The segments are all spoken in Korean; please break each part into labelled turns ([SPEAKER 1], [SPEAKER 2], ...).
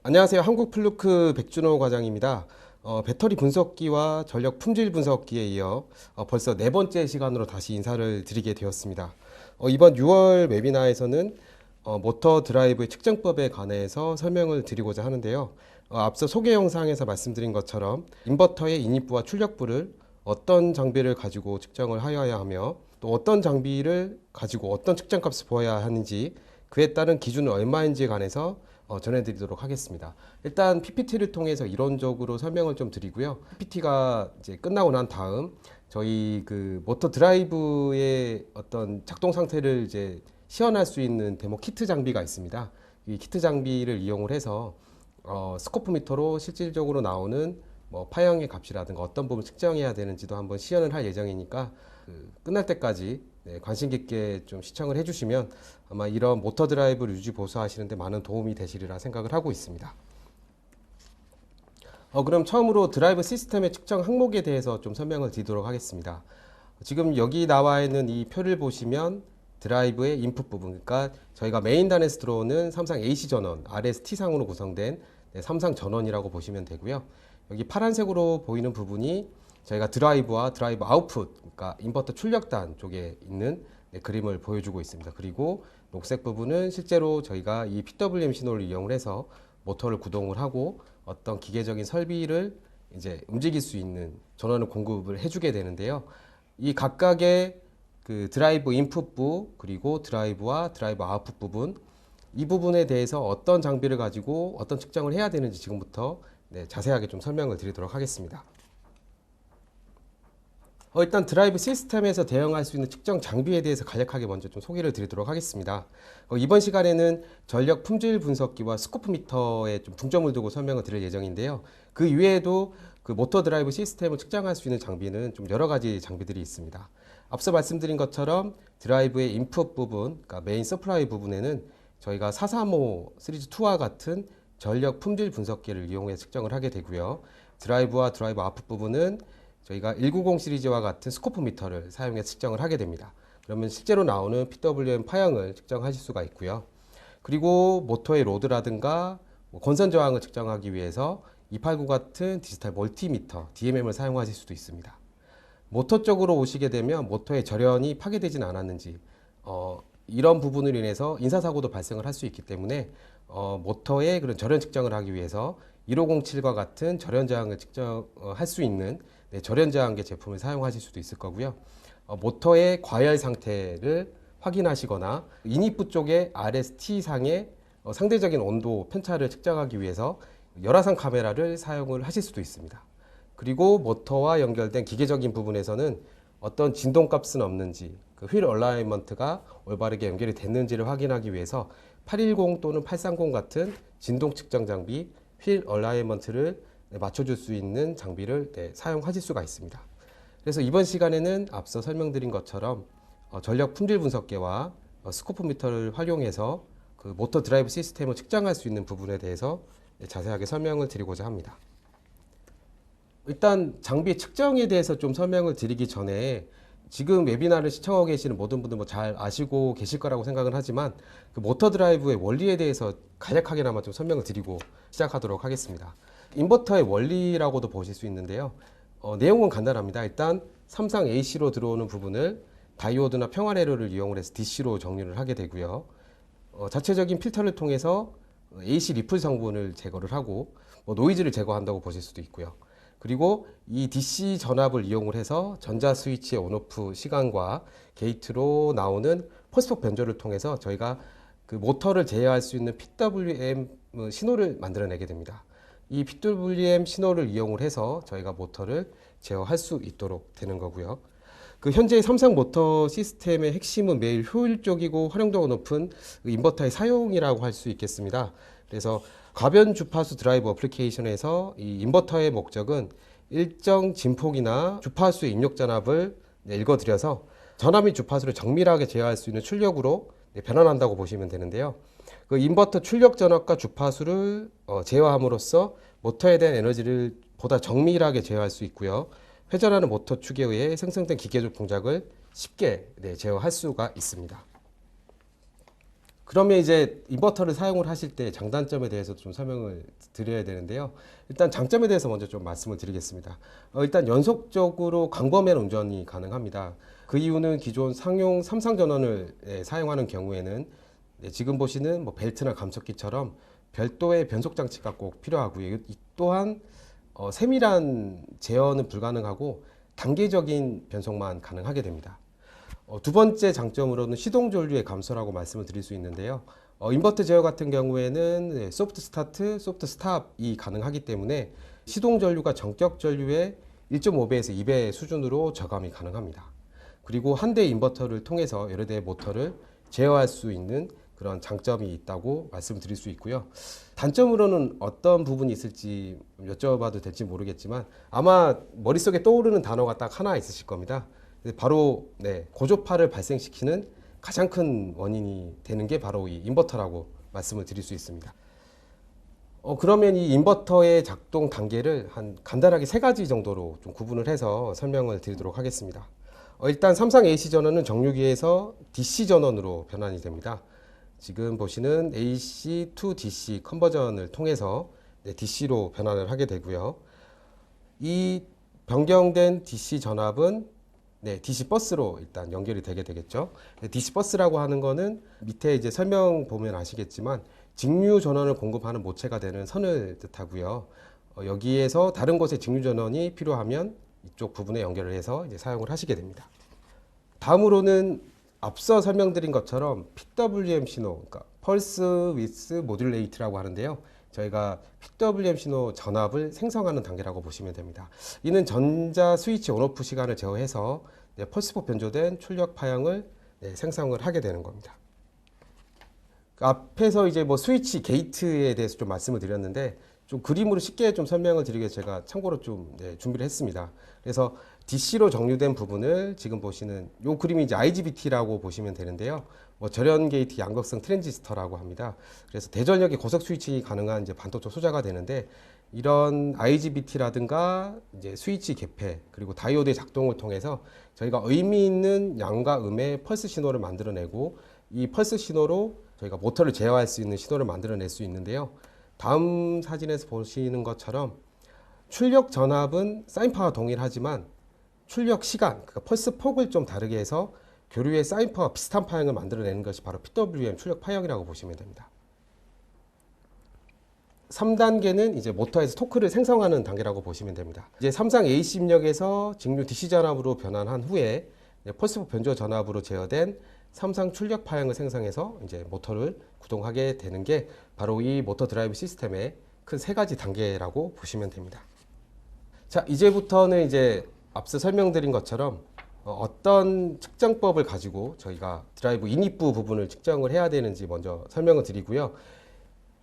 [SPEAKER 1] 안녕하세요. 한국플루크 백준호 과장입니다. 배터리 분석기와 전력 품질 분석기에 이어 벌써 네 번째 시간으로 다시 인사를 드리게 되었습니다. 이번 6월 웨비나에서는 모터 드라이브의 측정법에 관해서 설명을 드리고자 하는데요. 앞서 소개 영상에서 말씀드린 것처럼 인버터의 인입부와 출력부를 어떤 장비를 가지고 측정을 하여야 하며 또 어떤 장비를 가지고 어떤 측정값을 보아야 하는지 그에 따른 기준은 얼마인지에 관해서 전해드리도록 하겠습니다. 일단 PPT를 통해서 이론적으로 설명을 좀 드리고요. PPT가 이제 끝나고 난 다음 저희 그 모터 드라이브의 어떤 작동 상태를 이제 시연할 수 있는 데모 키트 장비가 있습니다. 이 키트 장비를 이용을 해서 스코프미터로 실질적으로 나오는 뭐 파형의 값이라든가 어떤 부분 측정해야 되는지도 한번 시연을 할 예정이니까 끝날 때까지 관심 깊게 좀 시청을 해주시면 아마 이런 모터 드라이브를 유지 보수하시는데 많은 도움이 되시리라 생각을 하고 있습니다. 그럼 처음으로 드라이브 시스템의 측정 항목에 대해서 좀 설명을 드리도록 하겠습니다. 지금 여기 나와 있는 이 표를 보시면 드라이브의 인풋 부분, 그러니까 저희가 메인단에서 들어오는 삼상 AC 전원, RST 상으로 구성된 삼상 전원이라고 보시면 되고요. 여기 파란색으로 보이는 부분이 저희가 드라이브와 드라이브 아웃풋, 그러니까 인버터 출력단 쪽에 있는 그림을 보여주고 있습니다. 그리고 녹색 부분은 실제로 저희가 이 PWM 신호를 이용을 해서 모터를 구동을 하고 어떤 기계적인 설비를 이제 움직일 수 있는 전원을 공급을 해주게 되는데요. 이 각각의 그 드라이브 인풋부 그리고 드라이브와 드라이브 아웃풋 부분, 이 부분에 대해서 어떤 장비를 가지고 어떤 측정을 해야 되는지 지금부터 자세하게 좀 설명을 드리도록 하겠습니다. 일단 드라이브 시스템에서 대응할 수 있는 측정 장비에 대해서 간략하게 먼저 좀 소개를 드리도록 하겠습니다. 이번 시간에는 전력 품질 분석기와 스코프미터에 좀 중점을 두고 설명을 드릴 예정인데요. 그 이외에도 그 모터 드라이브 시스템을 측정할 수 있는 장비는 좀 여러 가지 장비들이 있습니다. 앞서 말씀드린 것처럼 드라이브의 인풋 부분, 그러니까 메인 서플라이 부분에는 저희가 435 시리즈 2와 같은 전력 품질 분석기를 이용해 측정을 하게 되고요. 드라이브와 드라이브 아웃풋 부분은 저희가 190 시리즈와 같은 스코프미터를 사용해 측정을 하게 됩니다. 그러면 실제로 나오는 PWM 파형을 측정하실 수가 있고요. 그리고 모터의 로드라든가 건선 저항을 측정하기 위해서 289 같은 디지털 멀티미터 DMM을 사용하실 수도 있습니다. 모터 쪽으로 오시게 되면 모터의 절연이 파괴되진 않았는지 이런 부분으로 인해서 인사사고도 발생을 할 수 있기 때문에 모터의 그런 절연 측정을 하기 위해서 1507과 같은 절연 저항을 측정할 수 있는 절연 저항계 제품을 사용하실 수도 있을 거고요. 모터의 과열 상태를 확인하시거나 인입부 쪽의 RST 상의 상대적인 온도 편차를 측정하기 위해서 열화상 카메라를 사용을 하실 수도 있습니다. 그리고 모터와 연결된 기계적인 부분에서는 어떤 진동값은 없는지, 그 휠 얼라이먼트가 올바르게 연결이 됐는지를 확인하기 위해서 810 또는 830 같은 진동 측정 장비, 휠 얼라이먼트를 맞춰줄 수 있는 장비를 사용하실 수가 있습니다. 그래서 이번 시간에는 앞서 설명드린 것처럼 전력 품질 분석계와 스코프미터를 활용해서 그 모터 드라이브 시스템을 측정할 수 있는 부분에 대해서 자세하게 설명을 드리고자 합니다. 일단 장비 측정에 대해서 좀 설명을 드리기 전에 지금 웨비나를 시청하고 계시는 모든 분들 뭐 잘 아시고 계실 거라고 생각은 하지만 그 모터 드라이브의 원리에 대해서 간략하게나마 좀 설명을 드리고 시작하도록 하겠습니다. 인버터의 원리라고도 보실 수 있는데요. 내용은 간단합니다. 일단 삼상 AC로 들어오는 부분을 다이오드나 평화레로를 이용을 해서 DC로 정리를 하게 되고요. 자체적인 필터를 통해서 AC 리플 성분을 제거를 하고 노이즈를 제거한다고 보실 수도 있고요. 그리고 이 DC 전압을 이용을 해서 전자 스위치의 온오프 시간과 게이트로 나오는 펄스폭 변조를 통해서 저희가 그 모터를 제어할 수 있는 PWM 신호를 만들어내게 됩니다. 이 PWM 신호를 이용을 해서 저희가 모터를 제어할 수 있도록 되는 거고요. 그 현재 삼상 모터 시스템의 핵심은 매일 효율적이고 활용도가 높은 인버터의 사용이라고 할 수 있겠습니다. 그래서 가변 주파수 드라이브 어플리케이션에서 이 인버터의 목적은 일정 진폭이나 주파수의 입력 전압을 읽어드려서 전압 및 주파수를 정밀하게 제어할 수 있는 출력으로 변환한다고 보시면 되는데요. 그 인버터 출력 전압과 주파수를 제어함으로써 모터에 대한 에너지를 보다 정밀하게 제어할 수 있고요. 회전하는 모터 축에 의해 생성된 기계적 동작을 쉽게 제어할 수가 있습니다. 그러면 이제 인버터를 사용을 하실 때 장단점에 대해서 좀 설명을 드려야 되는데요. 일단 장점에 대해서 먼저 좀 말씀을 드리겠습니다. 일단 연속적으로 광범위한 운전이 가능합니다. 그 이유는 기존 상용 삼상 전원을 사용하는 경우에는 지금 보시는 뭐 벨트나 감속기처럼 별도의 변속 장치가 꼭 필요하고요. 이 또한 세밀한 제어는 불가능하고 단계적인 변속만 가능하게 됩니다. 두 번째 장점으로는 시동 전류의 감소라고 말씀을 드릴 수 있는데요. 인버터 제어 같은 경우에는 소프트 스타트, 소프트 스탑이 가능하기 때문에 시동 전류가 전격 전류의 1.5배에서 2배 수준으로 저감이 가능합니다. 그리고 한 대의 인버터를 통해서 여러 대의 모터를 제어할 수 있는 그런 장점이 있다고 말씀드릴 수 있고요. 단점으로는 어떤 부분이 있을지 여쭤봐도 될지 모르겠지만 아마 머릿속에 떠오르는 단어가 딱 하나 있으실 겁니다. 바로 고조파를 발생시키는 가장 큰 원인이 되는 게 바로 이 인버터라고 말씀을 드릴 수 있습니다. 그러면 이 인버터의 작동 단계를 간단하게 세 가지 정도로 좀 구분을 해서 설명을 드리도록 하겠습니다. 일단 삼상 AC 전원은 정류기에서 DC 전원으로 변환이 됩니다. 지금 보시는 AC to DC 컨버전을 통해서 DC로 변환을 하게 되고요. 이 변경된 DC 전압은 DC 버스로 일단 연결이 되게 되겠죠. DC 버스라고 하는 거는 밑에 이제 설명 보면 아시겠지만 직류 전원을 공급하는 모체가 되는 선을 뜻하고요. 여기에서 다른 곳에 직류 전원이 필요하면 이쪽 부분에 연결을 해서 이제 사용을 하시게 됩니다. 다음으로는 앞서 설명드린 것처럼 PWM 신호, 그러니까 펄스 위스 모듈레이트라고 하는데요. 저희가 PWM 신호 전압을 생성하는 단계라고 보시면 됩니다. 이는 전자 스위치 온오프 시간을 제어해서 펄스폭 변조된 출력 파형을 생성을 하게 되는 겁니다. 앞에서 이제 뭐 스위치 게이트에 대해서 좀 말씀을 드렸는데 좀 그림으로 쉽게 좀 설명을 드리기 위해서 제가 참고로 좀 준비를 했습니다. 그래서 DC로 정류된 부분을 지금 보시는 이 그림이 이제 IGBT라고 보시면 되는데요. 뭐 절연 게이트 양극성 트랜지스터라고 합니다. 그래서 대전력의 고속 스위치 가능한 이제 반도체 소자가 되는데 이런 IGBT라든가 이제 스위치 개폐 그리고 다이오드의 작동을 통해서 저희가 의미 있는 양과 음의 펄스 신호를 만들어내고 이 펄스 신호로 저희가 모터를 제어할 수 있는 신호를 만들어낼 수 있는데요. 다음 사진에서 보시는 것처럼 출력 전압은 사인파와 동일하지만 출력 시간, 그러니까 펄스 폭을 좀 다르게 해서 교류의 사인파와 비슷한 파형을 만들어내는 것이 바로 PWM 출력 파형이라고 보시면 됩니다. 3단계는 이제 모터에서 토크를 생성하는 단계라고 보시면 됩니다. 이제 삼상 AC 입력에서 직류 DC 전압으로 변환한 후에 펄스폭 변조 전압으로 제어된 삼상 출력 파형을 생성해서 이제 모터를 구동하게 되는 게 바로 이 모터 드라이브 시스템의 큰 세 가지 단계라고 보시면 됩니다. 자, 이제부터는 이제 앞서 설명드린 것처럼 어떤 측정법을 가지고 저희가 드라이브 인입부 부분을 측정을 해야 되는지 먼저 설명을 드리고요.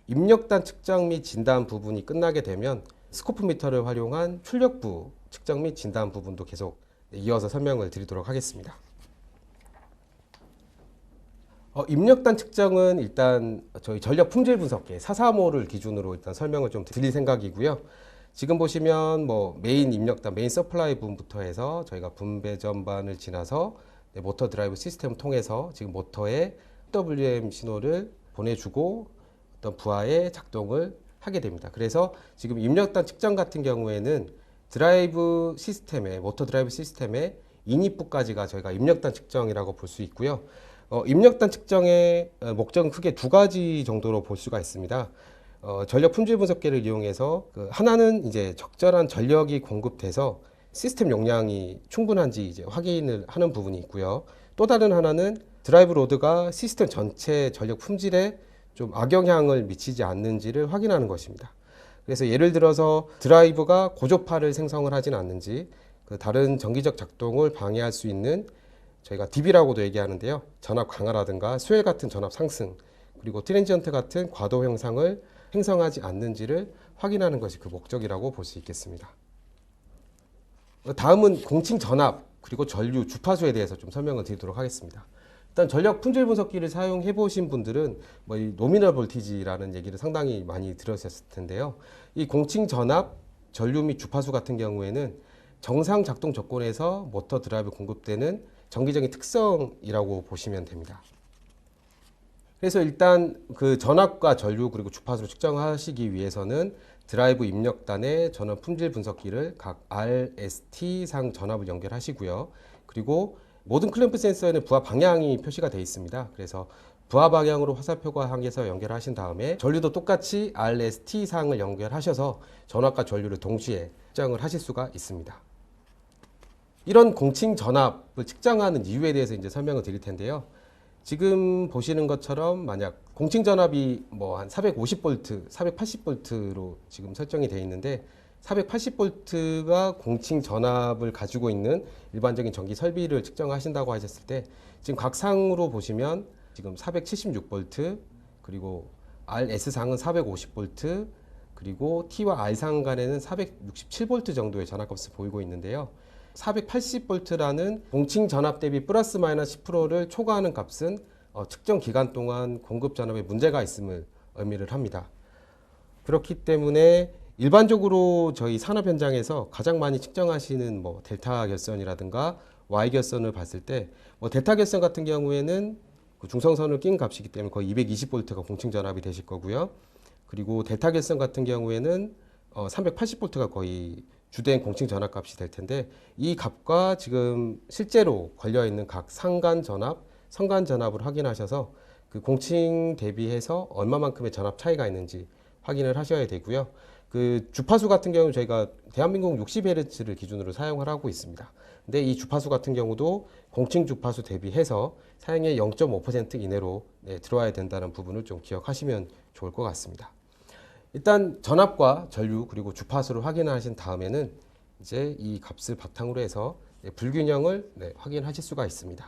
[SPEAKER 1] 입력단 측정 및 진단 부분이 끝나게 되면 스코프미터를 활용한 출력부 측정 및 진단 부분도 계속 이어서 설명을 드리도록 하겠습니다. 입력단 측정은 일단 저희 전력 품질 분석기 435를 기준으로 일단 설명을 좀 드릴 생각이고요. 지금 보시면 뭐 메인 입력단, 메인 서플라이 부분부터 해서 저희가 분배 전반을 지나서 모터 드라이브 시스템을 통해서 지금 모터에 PWM 신호를 보내주고 어떤 부하의 작동을 하게 됩니다. 그래서 지금 입력단 측정 같은 경우에는 드라이브 시스템의 모터 드라이브 시스템의 인입부까지가 저희가 입력단 측정이라고 볼 수 있고요. 입력단 측정의 목적은 크게 두 가지 정도로 볼 수가 있습니다. 전력 품질 분석기를 이용해서 하나는 이제 적절한 전력이 공급돼서 시스템 용량이 충분한지 이제 확인을 하는 부분이 있고요. 또 다른 하나는 드라이브 로드가 시스템 전체 전력 품질에 좀 악영향을 미치지 않는지를 확인하는 것입니다. 그래서 예를 들어서 드라이브가 고조파를 생성을 하진 않는지 다른 전기적 작동을 방해할 수 있는 저희가 DB라고도 얘기하는데요. 전압 강화라든가 수열 같은 전압 상승 그리고 트랜지언트 같은 과도 현상을 행성하지 않는지를 확인하는 것이 그 목적이라고 볼 수 있겠습니다. 다음은 공칭 전압 그리고 전류 주파수에 대해서 좀 설명을 드리도록 하겠습니다. 일단 전력 품질 분석기를 사용해 보신 분들은 뭐 이 노미널 볼티지라는 얘기를 상당히 많이 들으셨을 텐데요. 이 공칭 전압, 전류 및 주파수 같은 경우에는 정상 작동 조건에서 모터 드라이브 공급되는 정기적인 특성이라고 보시면 됩니다. 그래서 일단 그 전압과 전류 그리고 주파수를 측정하시기 위해서는 드라이브 입력단에 전원 품질 분석기를 각 RST 상 전압을 연결하시고요. 그리고 모든 클램프 센서에는 부하 방향이 표시가 되어 있습니다. 그래서 부하 방향으로 화살표가 향해서 연결하신 다음에 전류도 똑같이 RST 상을 연결하셔서 전압과 전류를 동시에 측정을 하실 수가 있습니다. 이런 공칭 전압을 측정하는 이유에 대해서 이제 설명을 드릴 텐데요. 지금 보시는 것처럼 만약 공칭 전압이 뭐 한 450V, 480V로 지금 설정이 되어 있는데 480V가 공칭 전압을 가지고 있는 일반적인 전기 설비를 측정하신다고 하셨을 때 지금 각 상으로 보시면 지금 476V 그리고 RS상은 450V 그리고 T와 R상 간에는 467V 정도의 전압값을 보이고 있는데요. 480V라는 공칭 전압 대비 플러스 마이너스 10%를 초과하는 값은 측정 기간 동안 공급 전압에 문제가 있음을 의미를 합니다. 그렇기 때문에 일반적으로 저희 산업 현장에서 가장 많이 측정하시는 뭐 델타 결선이라든가 Y 결선을 봤을 때 뭐 델타 결선 같은 경우에는 그 중성선을 낀 값이기 때문에 거의 220V가 공칭 전압이 되실 거고요. 그리고 델타 결선 같은 경우에는 380V가 거의 주된 공칭 전압 값이 될 텐데 이 값과 지금 실제로 걸려 있는 각 상간 전압, 성간 전압을 확인하셔서 그 공칭 대비해서 얼마만큼의 전압 차이가 있는지 확인을 하셔야 되고요. 그 주파수 같은 경우는 저희가 대한민국 60Hz를 기준으로 사용을 하고 있습니다. 근데 이 주파수 같은 경우도 공칭 주파수 대비해서 사용의 0.5% 이내로 들어와야 된다는 부분을 좀 기억하시면 좋을 것 같습니다. 일단 전압과 전류 그리고 주파수를 확인하신 다음에는 이제 이 값을 바탕으로 해서 불균형을 확인하실 수가 있습니다.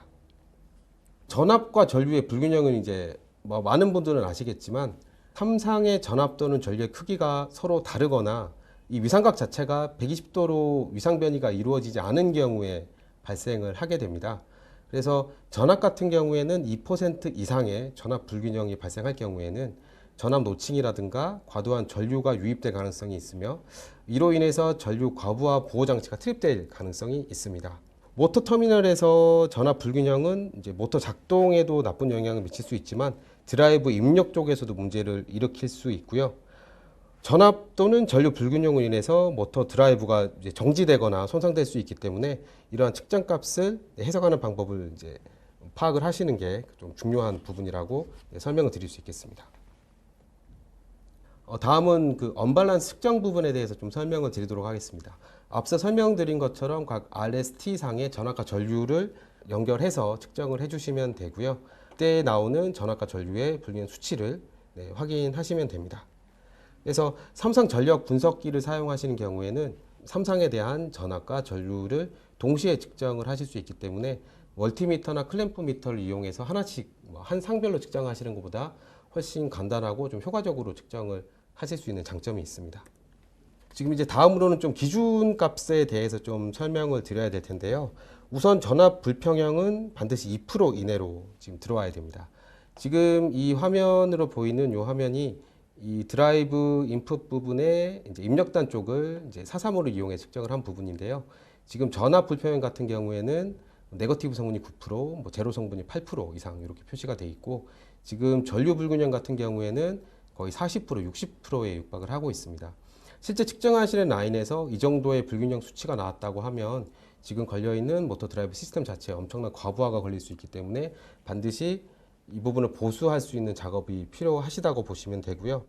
[SPEAKER 1] 전압과 전류의 불균형은 이제 뭐 많은 분들은 아시겠지만 삼상의 전압 또는 전류의 크기가 서로 다르거나 이 위상각 자체가 120도로 위상 변이가 이루어지지 않은 경우에 발생을 하게 됩니다. 그래서 전압 같은 경우에는 2% 이상의 전압 불균형이 발생할 경우에는 전압 노칭이라든가 과도한 전류가 유입될 가능성이 있으며 이로 인해서 전류 과부하 보호 장치가 투입될 가능성이 있습니다. 모터 터미널에서 전압 불균형은 이제 모터 작동에도 나쁜 영향을 미칠 수 있지만 드라이브 입력 쪽에서도 문제를 일으킬 수 있고요. 전압 또는 전류 불균형으로 인해서 모터 드라이브가 이제 정지되거나 손상될 수 있기 때문에 이러한 측정 값을 해석하는 방법을 이제 파악을 하시는 게 좀 중요한 부분이라고 설명을 드릴 수 있겠습니다. 다음은 그 언밸런스 측정 부분에 대해서 좀 설명을 드리도록 하겠습니다. 앞서 설명드린 것처럼 각 RST 상의 전압과 전류를 연결해서 측정을 해주시면 되고요. 그때 나오는 전압과 전류의 불균형 수치를 확인하시면 됩니다. 그래서 삼상 전력 분석기를 사용하시는 경우에는 삼상에 대한 전압과 전류를 동시에 측정을 하실 수 있기 때문에 멀티미터나 클램프 미터를 이용해서 하나씩 한 상별로 측정하시는 것보다 훨씬 간단하고 좀 효과적으로 측정을 하실 수 있는 장점이 있습니다. 지금 이제 다음으로는 좀 기준값에 대해서 좀 설명을 드려야 될 텐데요. 우선 전압 불평형은 반드시 2% 이내로 지금 들어와야 됩니다. 지금 이 화면으로 보이는 이 화면이 이 드라이브 인풋 부분의 이제 입력단 쪽을 이제 435를 이용해 측정을 한 부분인데요. 지금 전압 불평형 같은 경우에는 네거티브 성분이 9%, 뭐 제로 성분이 8% 이상 이렇게 표시가 되어 있고 지금 전류 불균형 같은 경우에는 거의 40%, 60%에 육박을 하고 있습니다. 실제 측정하시는 라인에서 이 정도의 불균형 수치가 나왔다고 하면 지금 걸려있는 모터 드라이브 시스템 자체에 엄청난 과부하가 걸릴 수 있기 때문에 반드시 이 부분을 보수할 수 있는 작업이 필요하시다고 보시면 되고요.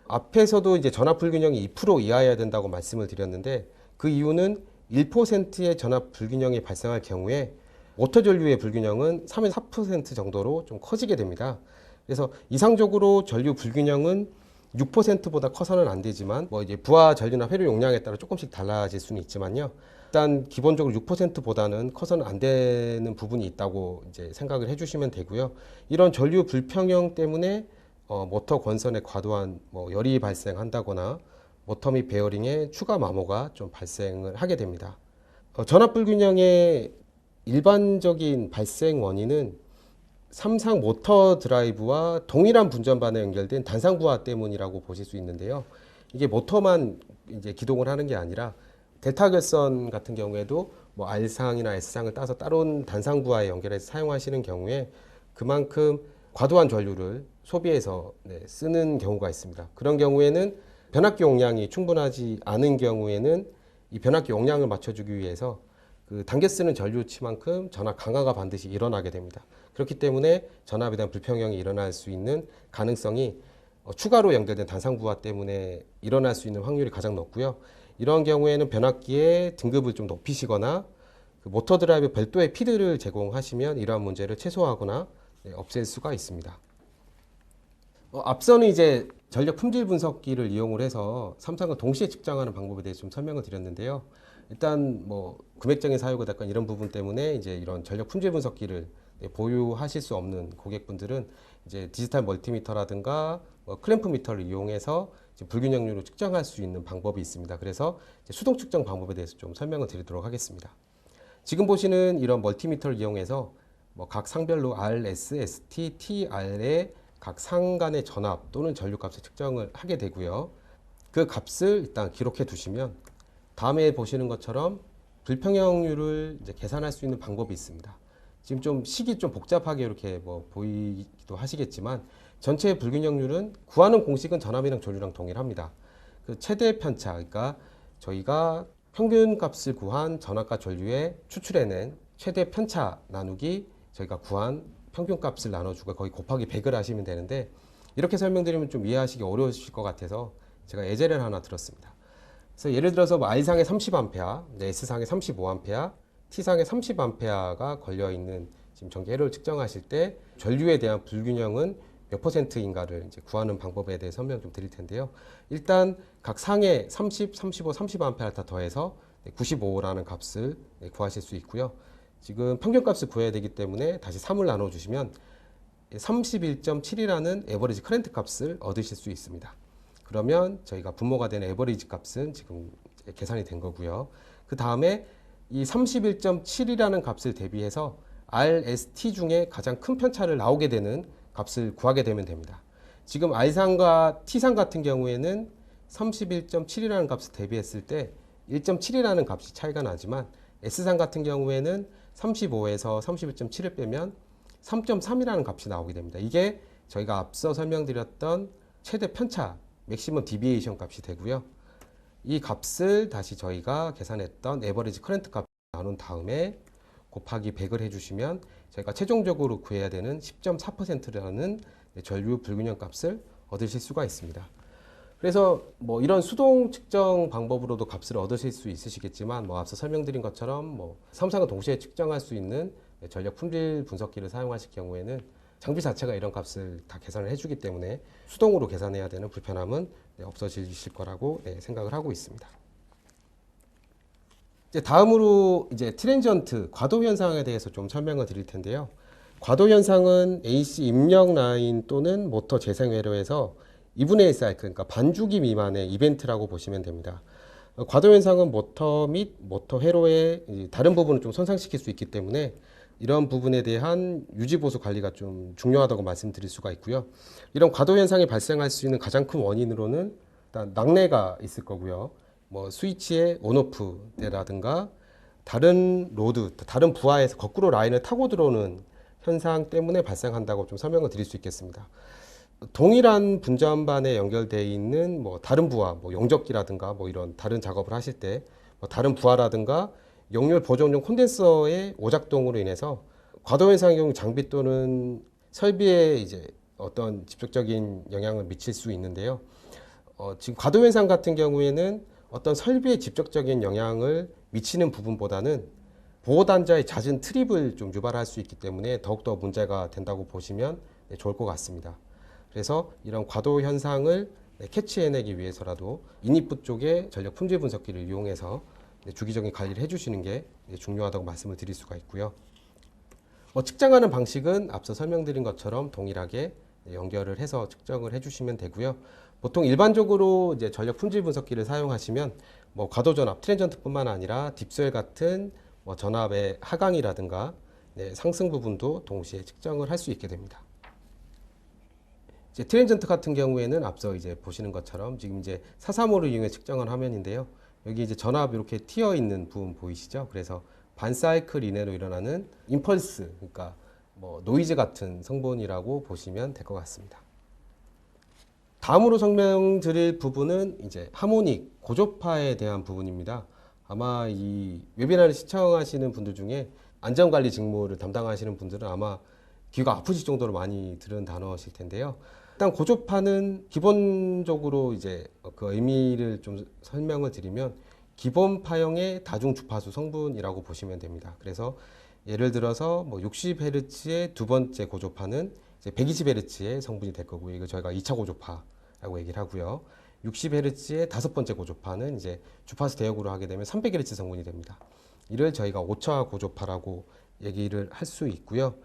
[SPEAKER 1] 앞에서도 이제 전압 불균형이 2% 이하여야 된다고 말씀을 드렸는데 그 이유는 1%의 전압 불균형이 발생할 경우에 모터 전류의 불균형은 3에서 4% 정도로 좀 커지게 됩니다. 그래서 이상적으로 전류 불균형은 6%보다 커서는 안 되지만 뭐 이제 부하 전류나 회로 용량에 따라 조금씩 달라질 수는 있지만요. 일단 기본적으로 6%보다는 커서는 안 되는 부분이 있다고 이제 생각을 해주시면 되고요. 이런 전류 불평형 때문에 모터 권선에 과도한 열이 발생한다거나 모터 및 베어링에 추가 마모가 좀 발생을 하게 됩니다. 전압 불균형의 일반적인 발생 원인은 삼상 모터 드라이브와 동일한 분전반에 연결된 단상 부하 때문이라고 보실 수 있는데요. 이게 모터만 이제 기동을 하는 게 아니라 델타 결선 같은 경우에도 뭐 R상이나 S상을 따서 따로 단상 부하에 연결해서 사용하시는 경우에 그만큼 과도한 전류를 소비해서 쓰는 경우가 있습니다. 그런 경우에는 변압기 용량이 충분하지 않은 경우에는 이 변압기 용량을 맞춰주기 위해서 그 당겨 쓰는 전류치만큼 전압 강화가 반드시 일어나게 됩니다. 그렇기 때문에 전압에 대한 불평형이 일어날 수 있는 가능성이 추가로 연결된 단상부하 때문에 일어날 수 있는 확률이 가장 높고요. 이런 경우에는 변압기의 등급을 좀 높이시거나 그 모터 드라이브 별도의 피드를 제공하시면 이러한 문제를 최소화하거나 없앨 수가 있습니다. 앞서는 이제 전력 품질 분석기를 이용을 해서 삼성과 동시에 측정하는 방법에 대해서 좀 설명을 드렸는데요. 일단 뭐 금액적인 사유가 약간 이런 부분 때문에 이제 이런 전력 품질 분석기를 보유하실 수 없는 고객분들은 이제 디지털 멀티미터라든가 뭐 클램프 미터를 이용해서 불균형률을 측정할 수 있는 방법이 있습니다. 그래서 수동 측정 방법에 대해서 좀 설명을 드리도록 하겠습니다. 지금 보시는 이런 멀티미터를 이용해서 뭐 각 상별로 R, S, ST, TR의 각 상 간의 전압 또는 전류값을 측정을 하게 되고요. 그 값을 일단 기록해 두시면 다음에 보시는 것처럼 불평형률을 이제 계산할 수 있는 방법이 있습니다. 지금 좀 식이 좀 복잡하게 이렇게 뭐 보이기도 하시겠지만 전체 불균형률은 구하는 공식은 전압이랑 전류랑 동일합니다. 그 최대 편차, 그러니까 저희가 평균 값을 구한 전압과 전류에 추출해낸 최대 편차 나누기 저희가 구한 평균 값을 나눠주고 거의 곱하기 100을 하시면 되는데 이렇게 설명드리면 좀 이해하시기 어려우실 것 같아서 제가 예제를 하나 들었습니다. 그래서 예를 들어서 뭐 R상에 30A, S상에 35A, T상에 30A가 걸려있는 지금 전기회로를 측정하실 때 전류에 대한 불균형은 몇 %인가를 이제 구하는 방법에 대해 설명 좀 드릴 텐데요. 일단 각 상에 30, 35, 30A 다 더해서 95라는 값을 구하실 수 있고요. 지금 평균값을 구해야 되기 때문에 다시 3을 나눠주시면 31.7이라는 에버리지 커런트 값을 얻으실 수 있습니다. 그러면 저희가 분모가 되는 에버리지 값은 지금 계산이 된 거고요. 그 다음에 이 31.7이라는 값을 대비해서 RST 중에 가장 큰 편차를 나오게 되는 값을 구하게 되면 됩니다. 지금 R상과 T상 같은 경우에는 31.7이라는 값을 대비했을 때 1.7이라는 값이 차이가 나지만 S상 같은 경우에는 35에서 31.7을 빼면 3.3이라는 값이 나오게 됩니다. 이게 저희가 앞서 설명드렸던 최대 편차 맥시멈 디비에이션 값이 되고요. 이 값을 다시 저희가 계산했던 에버리지 커런트 값 나눈 다음에 곱하기 100을 해주시면 저희가 최종적으로 구해야 되는 10.4%라는 전류 불균형 값을 얻으실 수가 있습니다. 그래서 뭐 이런 수동 측정 방법으로도 값을 얻으실 수 있으시겠지만 뭐 앞서 설명드린 것처럼 뭐 삼성과 동시에 측정할 수 있는 전력 품질 분석기를 사용하실 경우에는 장비 자체가 이런 값을 다 계산을 해주기 때문에 수동으로 계산해야 되는 불편함은 없어지실 거라고 생각을 하고 있습니다. 이제 다음으로 이제 트랜지언트 과도 현상에 대해서 좀 설명을 드릴 텐데요. 과도 현상은 AC 입력 라인 또는 모터 재생 회로에서 2분의 1 사이클, 그러니까 반주기 미만의 이벤트라고 보시면 됩니다. 과도 현상은 모터 및 모터 회로의 다른 부분을 좀 손상시킬 수 있기 때문에 이런 부분에 대한 유지 보수 관리가 좀 중요하다고 말씀드릴 수가 있고요. 이런 과도 현상이 발생할 수 있는 가장 큰 원인으로는 일단 낙뢰가 있을 거고요. 뭐 스위치의 온오프 때라든가 다른 로드, 다른 부하에서 거꾸로 라인을 타고 들어오는 현상 때문에 발생한다고 좀 설명을 드릴 수 있겠습니다. 동일한 분전반에 연결되어 있는 뭐 다른 부하, 뭐 용접기라든가 뭐 이런 다른 작업을 하실 때 뭐 다른 부하라든가 역열 보정용 콘덴서의 오작동으로 인해서 과도 현상의 경우 장비 또는 설비에 이제 어떤 직접적인 영향을 미칠 수 있는데요. 지금 과도 현상 같은 경우에는 어떤 설비에 직접적인 영향을 미치는 부분보다는 보호단자의 잦은 트립을 좀 유발할 수 있기 때문에 더욱더 문제가 된다고 보시면 좋을 것 같습니다. 그래서 이런 과도 현상을 캐치해내기 위해서라도 인입부 쪽에 전력 품질 분석기를 이용해서 주기적인 관리를 해주시는 게 중요하다고 말씀을 드릴 수가 있고요. 측정하는 방식은 앞서 설명드린 것처럼 동일하게 연결을 해서 측정을 해주시면 되고요. 보통 일반적으로 이제 전력 품질 분석기를 사용하시면 뭐 과도 전압, 트랜지언트뿐만 아니라 딥스웰 같은 뭐 전압의 하강이라든가 상승 부분도 동시에 측정을 할 수 있게 됩니다. 이제 트랜지언트 같은 경우에는 앞서 이제 보시는 것처럼 지금 이제 435를 이용해 측정한 화면인데요. 여기 이제 전압 이렇게 튀어 있는 부분 보이시죠? 그래서 반 사이클 이내로 일어나는 임펄스, 그러니까 뭐 노이즈 같은 성분이라고 보시면 될 것 같습니다. 다음으로 설명드릴 부분은 이제 하모닉 고조파에 대한 부분입니다. 아마 이 웨비나를 시청하시는 분들 중에 안전관리 직무를 담당하시는 분들은 아마 귀가 아프실 정도로 많이 들은 단어실 텐데요. 일단 고조파는 기본적으로 이제 그 의미를 좀 설명을 드리면 기본 파형의 다중 주파수 성분이라고 보시면 됩니다. 그래서 예를 들어서 뭐 60Hz의 두 번째 고조파는 이제 120Hz의 성분이 될 거고요. 이거 저희가 2차 고조파라고 얘기를 하고요. 60Hz의 다섯 번째 고조파는 이제 주파수 대역으로 하게 되면 300Hz 성분이 됩니다. 이를 저희가 5차 고조파라고 얘기를 할 수 있고요.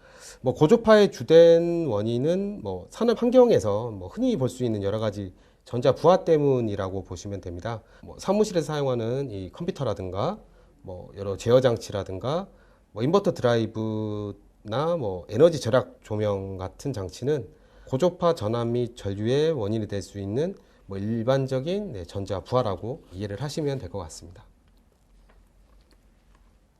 [SPEAKER 1] 뭐 고조파의 주된 원인은 뭐 산업 환경에서 뭐 흔히 볼 수 있는 여러 가지 전자 부하 때문이라고 보시면 됩니다. 뭐 사무실에서 사용하는 이 컴퓨터라든가 뭐 여러 제어 장치라든가 뭐 인버터 드라이브나 뭐 에너지 절약 조명 같은 장치는 고조파 전압 및 전류의 원인이 될 수 있는 뭐 일반적인 전자 부하라고 이해를 하시면 될 것 같습니다.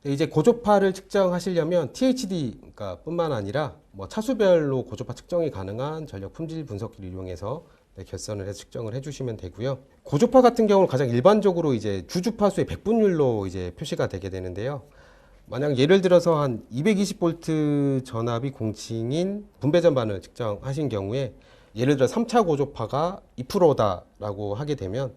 [SPEAKER 1] 이제 고조파를 측정하시려면 THD가 뿐만 아니라 뭐 차수별로 고조파 측정이 가능한 전력 품질 분석기를 이용해서 결선을 해서 측정을 해주시면 되고요. 고조파 같은 경우는 가장 일반적으로 이제 주주파수의 백분율로 이제 표시가 되게 되는데요. 만약 예를 들어서 한 220V 전압이 공칭인 분배 전반을 측정하신 경우에 예를 들어 3차 고조파가 2%다라고 하게 되면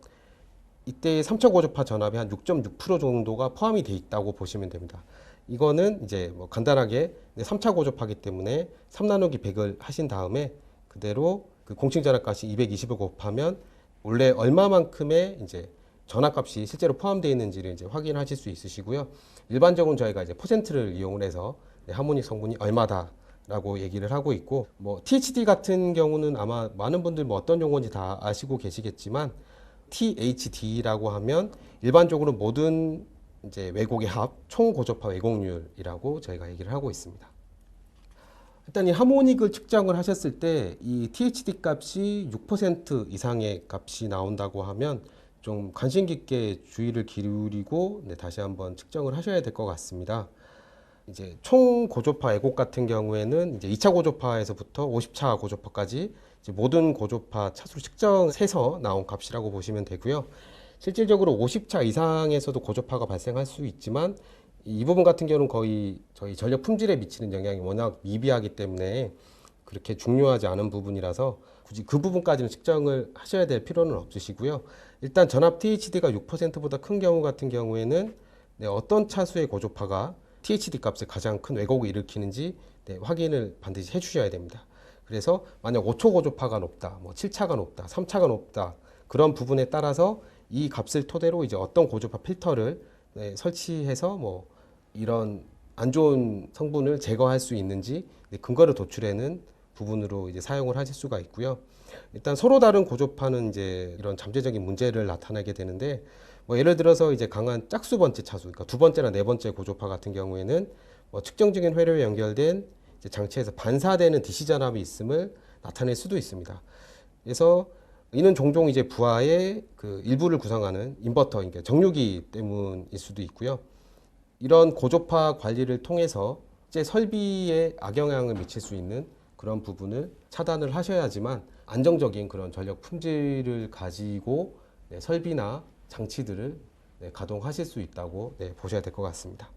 [SPEAKER 1] 이때 3차 고조파 전압이 한 6.6% 정도가 포함이 돼 있다고 보시면 됩니다. 이거는 이제 뭐 간단하게 3차 고조파기 때문에 3 나누기 100을 하신 다음에 그대로 그 공칭 전압값이 220을 곱하면 원래 얼마만큼의 이제 전압값이 실제로 포함되어 있는지를 이제 확인하실 수 있으시고요. 일반적으로 저희가 이제 퍼센트를 이용을 해서 하모닉 성분이 얼마다라고 얘기를 하고 있고, 뭐 THD 같은 경우는 아마 많은 분들 뭐 어떤 용어인지 다 아시고 계시겠지만 THD라고 하면 일반적으로 모든 이제 왜곡의 합, 총 고조파 왜곡률이라고 저희가 얘기를 하고 있습니다. 일단 이 하모닉을 측정을 하셨을 때 이 THD 값이 6% 이상의 값이 나온다고 하면 좀 관심 깊게 주의를 기울이고 다시 한번 측정을 하셔야 될 것 같습니다. 이제 총 고조파 왜곡 같은 경우에는 이제 2차 고조파에서부터 50차 고조파까지 이제 모든 고조파 차수를 측정해서 나온 값이라고 보시면 되고요. 실질적으로 50차 이상에서도 고조파가 발생할 수 있지만 이 부분 같은 경우는 거의 저희 전력 품질에 미치는 영향이 워낙 미비하기 때문에 그렇게 중요하지 않은 부분이라서 굳이 그 부분까지는 측정을 하셔야 될 필요는 없으시고요. 일단 전압 THD가 6%보다 큰 경우 같은 경우에는 어떤 차수의 고조파가 THD 값에 가장 큰 왜곡을 일으키는지 확인을 반드시 해주셔야 됩니다. 그래서 만약 5초 고조파가 높다, 뭐 7차가 높다, 3차가 높다 그런 부분에 따라서 이 값을 토대로 이제 어떤 고조파 필터를 설치해서 뭐 이런 안 좋은 성분을 제거할 수 있는지 근거를 도출하는 부분으로 이제 사용을 하실 수가 있고요. 일단 서로 다른 고조파는 이제 이런 잠재적인 문제를 나타내게 되는데 뭐 예를 들어서 이제 강한 짝수 번째 차수, 그러니까 두 번째나 네 번째 고조파 같은 경우에는 뭐 측정 중인 회로에 연결된 이제 장치에서 반사되는 DC 전압이 있음을 나타낼 수도 있습니다. 그래서 이는 종종 이제 부하의 그 일부를 구성하는 인버터, 그러니까 정류기 때문일 수도 있고요. 이런 고조파 관리를 통해서 실제 설비에 악영향을 미칠 수 있는 그런 부분을 차단을 하셔야지만 안정적인 그런 전력 품질을 가지고 설비나 장치들을 가동하실 수 있다고 보셔야 될 것 같습니다.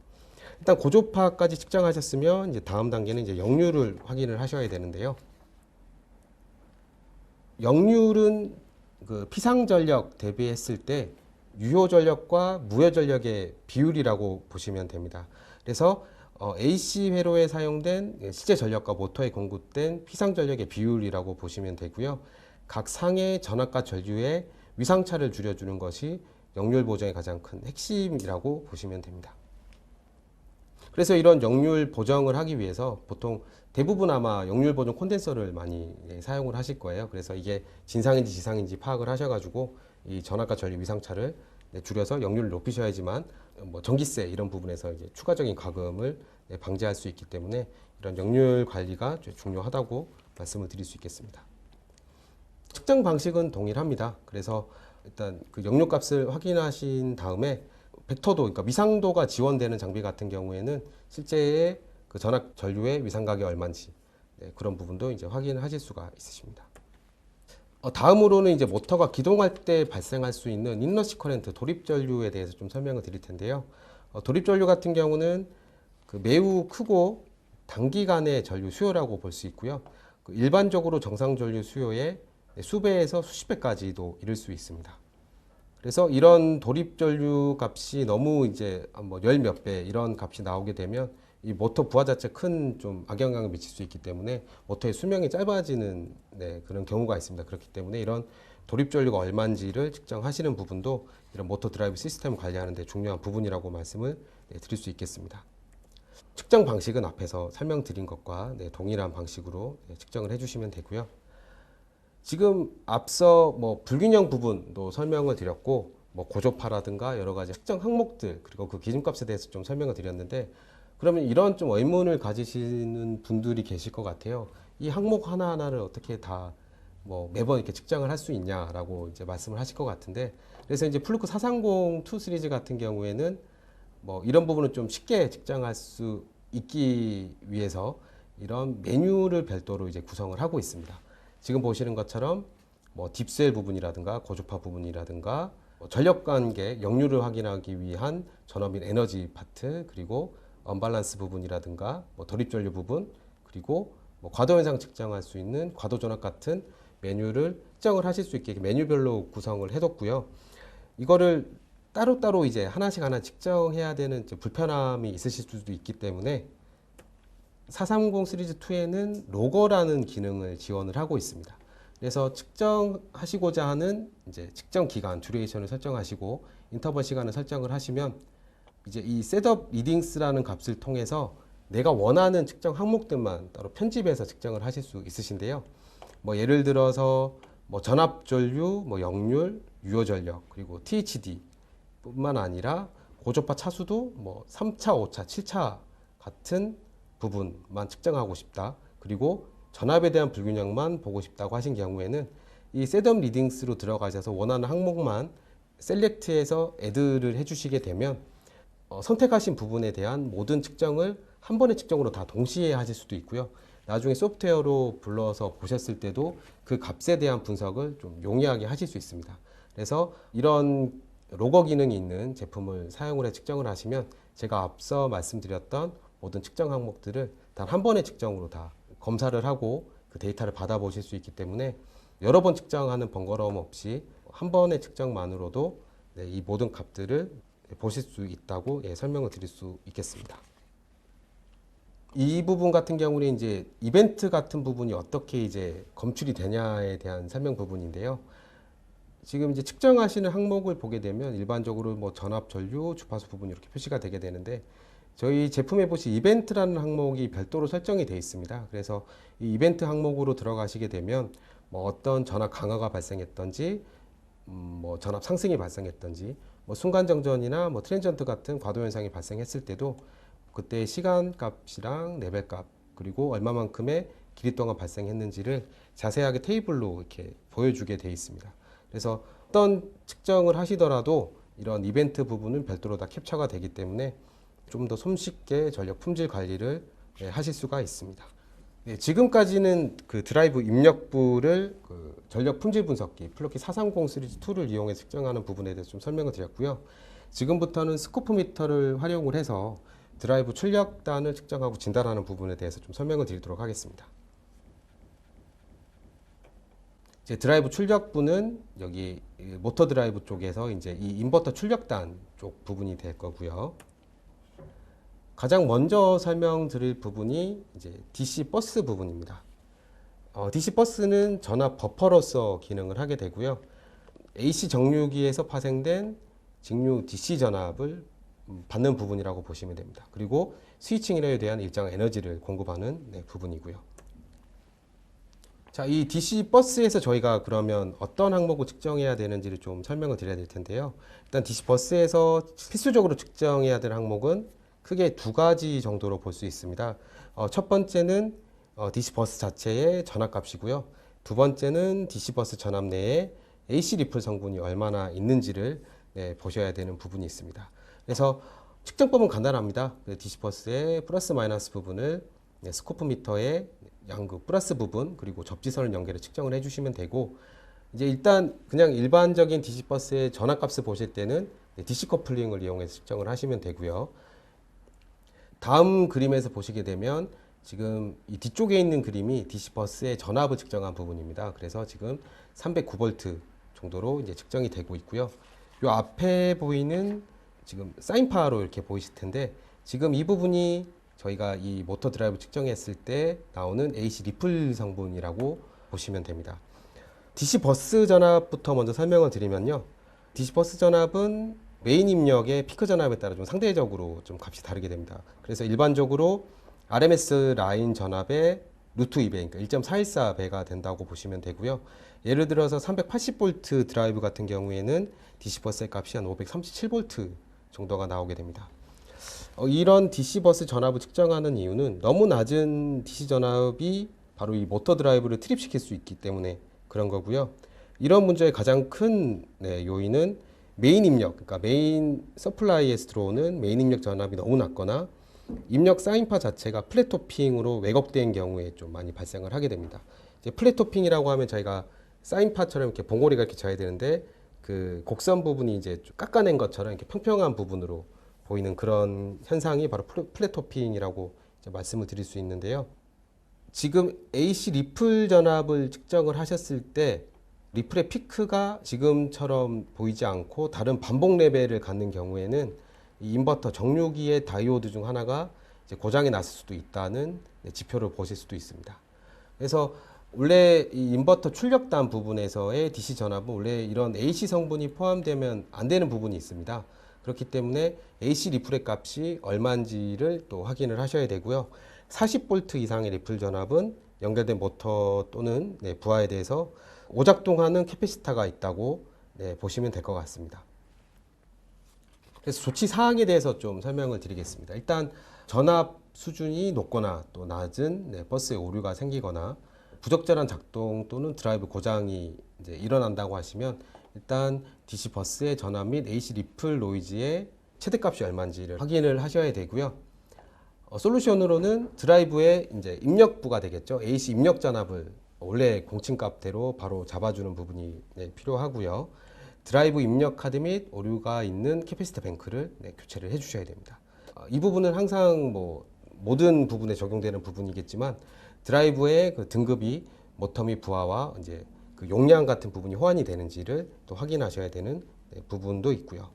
[SPEAKER 1] 일단 고조파까지 측정하셨으면 이제 다음 단계는 이제 역류를 확인을 하셔야 되는데요. 역류는 그 피상전력 대비했을 때 유효전력과 무효전력의 비율이라고 보시면 됩니다. 그래서 AC 회로에 사용된 실제 전력과 모터에 공급된 피상전력의 비율이라고 보시면 되고요. 각 상의 전압과 전류의 위상차를 줄여주는 것이 역률 보정의 가장 큰 핵심이라고 보시면 됩니다. 그래서 이런 역률 보정을 하기 위해서 보통 대부분 아마 역률 보정 콘덴서를 많이 사용을 하실 거예요. 그래서 이게 진상인지 지상인지 파악을 하셔가지고 이 전압과 전류 위상차를 줄여서 역률을 높이셔야지만 뭐 전기세 이런 부분에서 이제 추가적인 과금을 방지할 수 있기 때문에 이런 역률 관리가 중요하다고 말씀을 드릴 수 있겠습니다. 측정 방식은 동일합니다. 그래서 일단 그 역류 값을 확인하신 다음에 벡터도, 그러니까 위상도가 지원되는 장비 같은 경우에는 실제의 그 전압 전류의 위상각이 얼마인지 그런 부분도 이제 확인하실 수가 있으십니다. 다음으로는 이제 모터가 기동할 때 발생할 수 있는 인러시 커런트 도립 전류에 대해서 좀 설명을 드릴 텐데요. 도립 전류 같은 경우는 그 매우 크고 단기간의 전류 수요라고 볼 수 있고요. 그 일반적으로 정상 전류 수요의 수배에서 수십 배까지도 이를 수 있습니다. 그래서 이런 도립 전류 값이 너무 이제 뭐 열 몇 배 이런 값이 나오게 되면 이 모터 부하 자체 큰 좀 악영향을 미칠 수 있기 때문에 모터의 수명이 짧아지는 그런 경우가 있습니다. 그렇기 때문에 이런 도립 전류가 얼마인지를 측정하시는 부분도 이런 모터 드라이브 시스템을 관리하는 데 중요한 부분이라고 말씀을 드릴 수 있겠습니다. 측정 방식은 앞에서 설명드린 것과 동일한 방식으로 측정을 해주시면 되고요. 지금 앞서 뭐 불균형 부분도 설명을 드렸고 뭐 고조파라든가 여러 가지 측정 항목들 그리고 그 기준값에 대해서 좀 설명을 드렸는데, 그러면 이런 좀 의문을 가지시는 분들이 계실 것 같아요. 이 항목 하나하나를 어떻게 다 뭐 매번 이렇게 측정을 할 수 있냐라고 이제 말씀을 하실 것 같은데, 그래서 이제 플루크 430 2 시리즈 같은 경우에는 뭐 이런 부분을 좀 쉽게 측정할 수 있기 위해서 이런 메뉴를 별도로 이제 구성을 하고 있습니다. 지금 보시는 것처럼 뭐 딥셀 부분이라든가 고주파 부분이라든가 뭐 전력 관계 역류를 확인하기 위한 전원빈 에너지 파트, 그리고 언밸런스 부분이라든가 뭐 도립 전류 부분, 그리고 뭐 과도 현상 측정할 수 있는 과도 전압 같은 메뉴를 측정을 하실 수 있게 메뉴별로 구성을 해뒀고요. 이거를 따로따로 이제 하나씩 하나 측정해야 되는 불편함이 있으실 수도 있기 때문에 430 시리즈 2에는 로거라는 기능을 지원을 하고 있습니다. 그래서 측정하시고자 하는 이제 측정 기간, 듀레이션을 설정하시고 인터벌 시간을 설정을 하시면 이제 이 셋업 리딩스라는 값을 통해서 내가 원하는 측정 항목들만 따로 편집해서 측정을 하실 수 있으신데요. 뭐 예를 들어서 뭐 전압 전류, 뭐 역률, 유효 전력, 그리고 THD 뿐만 아니라 고조파 차수도 뭐 3차, 5차, 7차 같은 부분만 측정하고 싶다. 그리고 전압에 대한 불균형만 보고 싶다고 하신 경우에는 이 셋업 리딩스로 들어가셔서 원하는 항목만 셀렉트해서 애드를 해주시게 되면 선택하신 부분에 대한 모든 측정을 한 번의 측정으로 다 동시에 하실 수도 있고요. 나중에 소프트웨어로 불러서 보셨을 때도 그 값에 대한 분석을 좀 용이하게 하실 수 있습니다. 그래서 이런 로거 기능이 있는 제품을 사용을 해 측정을 하시면 제가 앞서 말씀드렸던 모든 측정 항목들을 단 한 번의 측정으로 다 검사를 하고 그 데이터를 받아보실 수 있기 때문에 여러 번 측정하는 번거로움 없이 한 번의 측정만으로도 이 모든 값들을 보실 수 있다고 설명을 드릴 수 있겠습니다. 이 부분 같은 경우는 이제 이벤트 같은 부분이 어떻게 이제 검출이 되냐에 대한 설명 부분인데요. 지금 이제 측정하시는 항목을 보게 되면 일반적으로 뭐 전압, 전류, 주파수 부분 이렇게 표시가 되게 되는데, 저희 제품에 보시 이벤트라는 항목이 별도로 설정이 되어 있습니다. 그래서 이 이벤트 항목으로 들어가시게 되면 뭐 어떤 전압 강화가 발생했던지, 뭐 전압 상승이 발생했던지, 뭐 순간 정전이나 뭐 트랜전트 같은 과도 현상이 발생했을 때도 그때 시간 값이랑 레벨 값, 그리고 얼마만큼의 길이 동안 발생했는지를 자세하게 테이블로 이렇게 보여주게 되어 있습니다. 그래서 어떤 측정을 하시더라도 이런 이벤트 부분은 별도로 다 캡처가 되기 때문에 좀 더 손쉽게 전력 품질 관리를 하실 수가 있습니다. 지금까지는 그 드라이브 입력부를 그 전력 품질 분석기 플러키 430 시리즈 2를 이용해 측정하는 부분에 대해서 좀 설명을 드렸고요. 지금부터는 스코프미터를 활용을 해서 드라이브 출력단을 측정하고 진단하는 부분에 대해서 좀 설명을 드리도록 하겠습니다. 이제 드라이브 출력부는 여기 모터 드라이브 쪽에서 이제 이 인버터 출력단 쪽 부분이 될 거고요. 가장 먼저 설명드릴 부분이 이제 DC 버스 부분입니다. DC 버스는 전압 버퍼로서 기능을 하게 되고요. AC 정류기에서 파생된 직류 DC 전압을 받는 부분이라고 보시면 됩니다. 그리고 스위칭 에러에 대한 일정한 에너지를 공급하는 부분이고요. 자, 이 DC 버스에서 저희가 그러면 어떤 항목을 측정해야 되는지를 좀 설명을 드려야 될 텐데요. 일단 DC 버스에서 필수적으로 측정해야 될 항목은 크게 두 가지 정도로 볼 수 있습니다. 첫 번째는 DC 버스 자체의 전압값이고요. 두 번째는 DC 버스 전압 내에 AC 리플 성분이 얼마나 있는지를 보셔야 되는 부분이 있습니다. 그래서 측정법은 간단합니다. DC버스의 플러스 마이너스 부분을 스코프미터의 양극 플러스 부분 그리고 접지선을 연결해 측정을 해주시면 되고, 이제 일단 그냥 일반적인 DC버스의 전압값을 보실 때는 DC 커플링을 이용해서 측정을 하시면 되고요. 다음 그림에서 보시게 되면 지금 이 뒤쪽에 있는 그림이 DC버스의 전압을 측정한 부분입니다. 그래서 지금 309V 정도로 이제 측정이 되고 있고요. 이 앞에 보이는 지금 사인파로 이렇게 보이실 텐데, 지금 이 부분이 저희가 이 모터 드라이브 측정했을 때 나오는 AC 리플 성분이라고 보시면 됩니다. DC 버스 전압부터 먼저 설명을 드리면요. DC 버스 전압은 메인 입력의 피크 전압에 따라 좀 상대적으로 좀 값이 다르게 됩니다. 그래서 일반적으로 RMS 라인 전압의 루트 2배, 그러니까 1.414배가 된다고 보시면 되고요. 예를 들어서 380V 드라이브 같은 경우에는 DC 버스의 값이 한 537V 정도가 나오게 됩니다. 이런 DC 버스 전압을 측정하는 이유는 너무 낮은 DC 전압이 바로 이 모터 드라이브를 트립시킬 수 있기 때문에 그런 거고요. 이런 문제의 가장 큰 요인은 메인 입력, 그러니까 메인 서플라이에서 들어오는 메인 입력 전압이 너무 낮거나 입력 사인파 자체가 플랫토핑으로 왜곡된 경우에 좀 많이 발생을 하게 됩니다. 이제 플랫토핑이라고 하면 저희가 사인파처럼 이렇게 봉오리가 이렇게 져야 되는데 그 곡선 부분이 이제 좀 깎아낸 것처럼 이렇게 평평한 부분으로 보이는 그런 현상이 바로 플랫토핑이라고 이제 말씀을 드릴 수 있는데요. 지금 AC 리플 전압을 측정을 하셨을 때 리플의 피크가 지금처럼 보이지 않고 다른 반복 레벨을 갖는 경우에는 이 인버터 정류기의 다이오드 중 하나가 이제 고장이 났을 수도 있다는 지표를 보실 수도 있습니다. 그래서 원래 이 인버터 출력단 부분에서의 DC 전압은 원래 이런 AC 성분이 포함되면 안 되는 부분이 있습니다. 그렇기 때문에 AC 리플의 값이 얼마인지를 또 확인을 하셔야 되고요. 40V 이상의 리플 전압은 연결된 모터 또는 부하에 대해서 오작동하는 캐패시터가 있다고 보시면 될 것 같습니다. 그래서 조치 사항에 대해서 좀 설명을 드리겠습니다. 일단 전압 수준이 높거나 또 낮은 버스에 오류가 생기거나 부적절한 작동 또는 드라이브 고장이 이제 일어난다고 하시면 일단 DC 버스의 전압 및 AC 리플 노이즈의 최대값이 얼마인지를 확인을 하셔야 되고요. 솔루션으로는 드라이브의 이제 입력부가 되겠죠. AC 입력 전압을 원래 공칭값대로 바로 잡아주는 부분이 필요하고요. 드라이브 입력 카드 및 오류가 있는 캐패시터 뱅크를 교체를 해주셔야 됩니다. 이 부분은 항상 뭐 모든 부분에 적용되는 부분이겠지만 드라이브의 그 등급이 모터 및 부하와 이제 그 용량 같은 부분이 호환이 되는지를 또 확인하셔야 되는 부분도 있고요.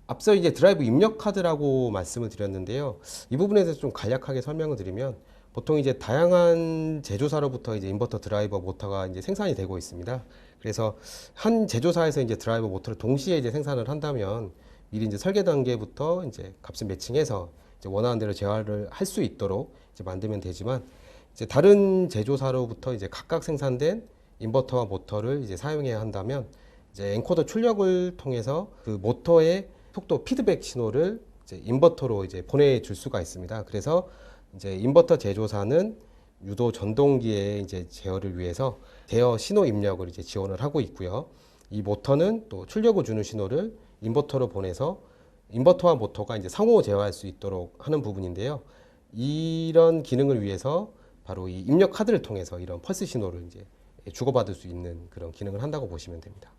[SPEAKER 1] 앞서 이제 드라이브 입력 카드라고 말씀을 드렸는데요. 이 부분에 대해서 좀 간략하게 설명을 드리면 보통 이제 다양한 제조사로부터 이제 인버터 드라이버 모터가 이제 생산이 되고 있습니다. 그래서 한 제조사에서 이제 드라이버 모터를 동시에 이제 생산을 한다면 미리 이제 설계 단계부터 이제 값을 매칭해서 이제 원하는 대로 제어를 할 수 있도록 이제 만들면 되지만 이제 다른 제조사로부터 이제 각각 생산된 인버터와 모터를 이제 사용해야 한다면 이제 엔코더 출력을 통해서 그 모터의 속도 피드백 신호를 이제 인버터로 이제 보내줄 수가 있습니다. 그래서 이제 인버터 제조사는 유도 전동기의 이제 제어를 위해서 제어 신호 입력을 이제 지원을 하고 있고요. 이 모터는 또 출력을 주는 신호를 인버터로 보내서 인버터와 모터가 이제 상호 제어할 수 있도록 하는 부분인데요. 이런 기능을 위해서 바로 이 입력 카드를 통해서 이런 펄스 신호를 이제 주고받을 수 있는 그런 기능을 한다고 보시면 됩니다.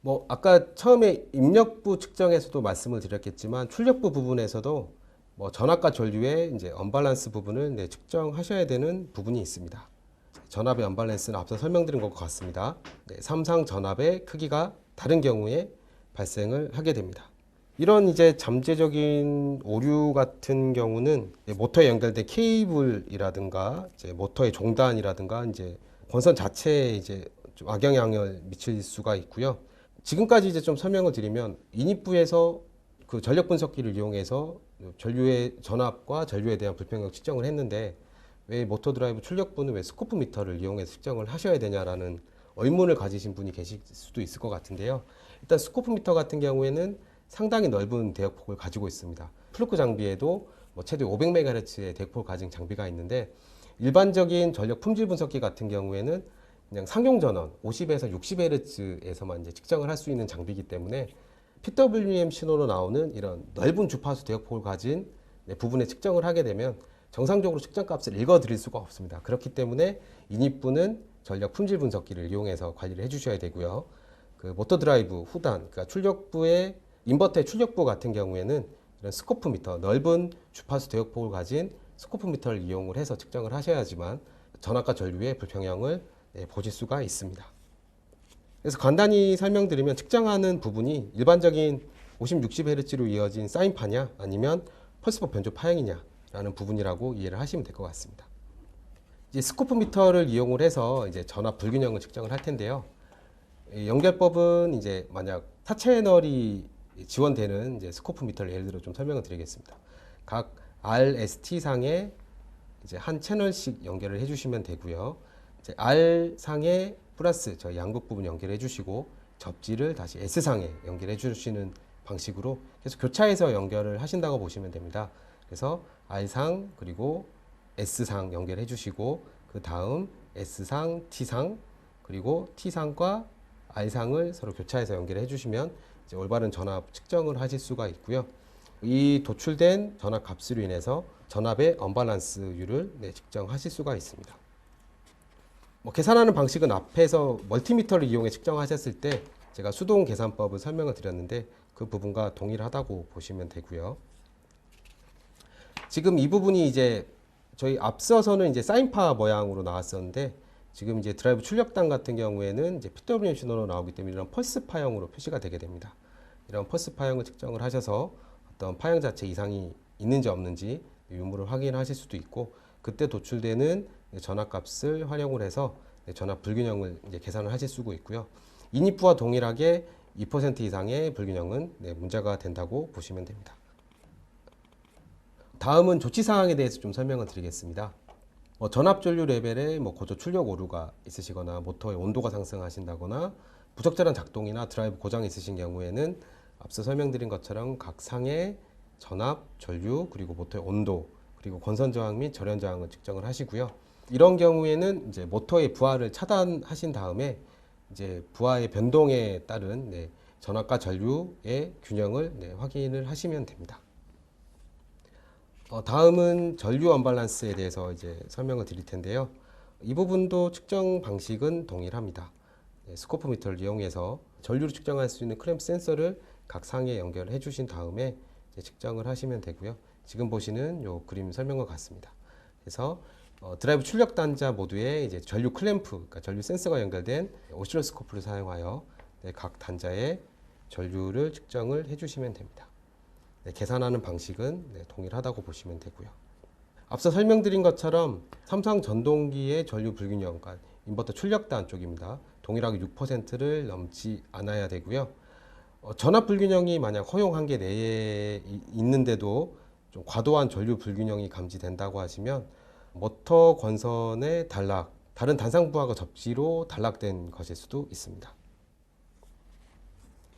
[SPEAKER 1] 뭐 아까 처음에 입력부 측정에서도 말씀을 드렸겠지만 출력부 부분에서도 뭐 전압과 전류의 이제 언밸런스 부분을 측정하셔야 되는 부분이 있습니다. 전압의 언밸런스는 앞서 설명드린 것과 같습니다. 삼상 전압의 크기가 다른 경우에 발생을 하게 됩니다. 이런 이제 잠재적인 오류 같은 경우는 모터에 연결된 케이블이라든가 이제 모터의 종단이라든가 이제 본선 자체에 이제 좀 악영향을 미칠 수가 있고요. 지금까지 이제 좀 설명을 드리면 인입부에서 그 전력 분석기를 이용해서 전류의 전압과 전류에 대한 불평형 측정을 했는데 왜 모터 드라이브 출력부는 왜 스코프 미터를 이용해서 측정을 하셔야 되냐라는 의문을 가지신 분이 계실 수도 있을 것 같은데요. 일단 스코프 미터 같은 경우에는 상당히 넓은 대역폭을 가지고 있습니다. 플루크 장비에도 뭐 최대 500MHz의 대역폭을 가진 장비가 있는데 일반적인 전력 품질 분석기 같은 경우에는 그냥 상용 전원 50에서 60Hz에서만 이제 측정을 할 수 있는 장비이기 때문에 PWM 신호로 나오는 이런 넓은 주파수 대역폭을 가진 부분에 측정을 하게 되면 정상적으로 측정값을 읽어드릴 수가 없습니다. 그렇기 때문에 인입부는 전력 품질 분석기를 이용해서 관리를 해주셔야 되고요. 그 모터 드라이브 후단, 그러니까 출력부의 인버터의 출력부 같은 경우에는 이런 스코프미터, 넓은 주파수 대역폭을 가진 스코프미터를 이용을 해서 측정을 하셔야지만 전압과 전류의 불평형을 보실 수가 있습니다. 그래서 간단히 설명드리면 측정하는 부분이 일반적인 50, 60Hz로 이어진 사인파냐 아니면 펄스폭 변조 파형이냐 라는 부분이라고 이해를 하시면 될 것 같습니다. 이제 스코프미터를 이용을 해서 이제 전압 불균형을 측정을 할 텐데요. 이 연결법은 이제 만약 4채널이 지원되는 이제 스코프미터를 예를 들어 좀 설명을 드리겠습니다. 각 RST 상에 이제 한 채널씩 연결을 해주시면 되고요. 이제 R 상에 플러스 저 양극 부분 연결해 주시고 접지를 다시 S 상에 연결해 주시는 방식으로 계속 교차해서 연결을 하신다고 보시면 됩니다. 그래서 R 상 그리고 S 상 연결해 주시고 그 다음 S 상, T 상 그리고 T 상과 R 상을 서로 교차해서 연결해 주시면 이제 올바른 전압 측정을 하실 수가 있고요. 이 도출된 전압 값으로 인해서 전압의 언밸런스율을 측정하실 수가 있습니다. 계산하는 방식은 앞에서 멀티미터를 이용해 측정하셨을 때 제가 수동 계산법을 설명을 드렸는데 그 부분과 동일하다고 보시면 되고요. 지금 이 부분이 이제 저희 앞서서는 이제 사인파 모양으로 나왔었는데 지금 이제 드라이브 출력단 같은 경우에는 이제 PWM 신호로 나오기 때문에 이런 펄스 파형으로 표시가 되게 됩니다. 이런 펄스 파형을 측정을 하셔서 어떤 파형 자체 이상이 있는지 없는지 유무를 확인하실 수도 있고 그때 도출되는 전압값을 활용을 해서 전압 불균형을 이제 계산을 하실 수가 있고요. 인입부와 동일하게 2% 이상의 불균형은 문제가 된다고 보시면 됩니다. 다음은 조치 사항에 대해서 좀 설명을 드리겠습니다. 전압 전류 레벨에 고조 출력 오류가 있으시거나 모터의 온도가 상승하신다거나 부적절한 작동이나 드라이브 고장이 있으신 경우에는 앞서 설명드린 것처럼 각 상의 전압, 전류, 그리고 모터의 온도, 그리고 건선 저항 및 절연 저항을 측정을 하시고요. 이런 경우에는 이제 모터의 부하를 차단하신 다음에 이제 부하의 변동에 따른 전압과 전류의 균형을 확인을 하시면 됩니다. 다음은 전류 언밸런스에 대해서 이제 설명을 드릴 텐데요. 이 부분도 측정 방식은 동일합니다. 스코프미터를 이용해서 전류를 측정할 수 있는 클램프 센서를 각 상에 연결해 주신 다음에 이제 측정을 하시면 되고요. 지금 보시는 요 그림 설명과 같습니다. 그래서 드라이브 출력 단자 모두에 이제 전류 클램프, 그러니까 전류 센서가 연결된 오실로스코프를 사용하여 각 단자의 전류를 측정을 해주시면 됩니다. 계산하는 방식은 동일하다고 보시면 되고요. 앞서 설명드린 것처럼 삼성 전동기의 전류 불균형, 그러니까 인버터 출력단 쪽입니다. 동일하게 6%를 넘지 않아야 되고요. 전압 불균형이 만약 허용 한계 내에 있는데도 좀 과도한 전류 불균형이 감지된다고 하시면 모터 권선의 단락, 다른 단상 부하가 접지로 단락된 것일 수도 있습니다.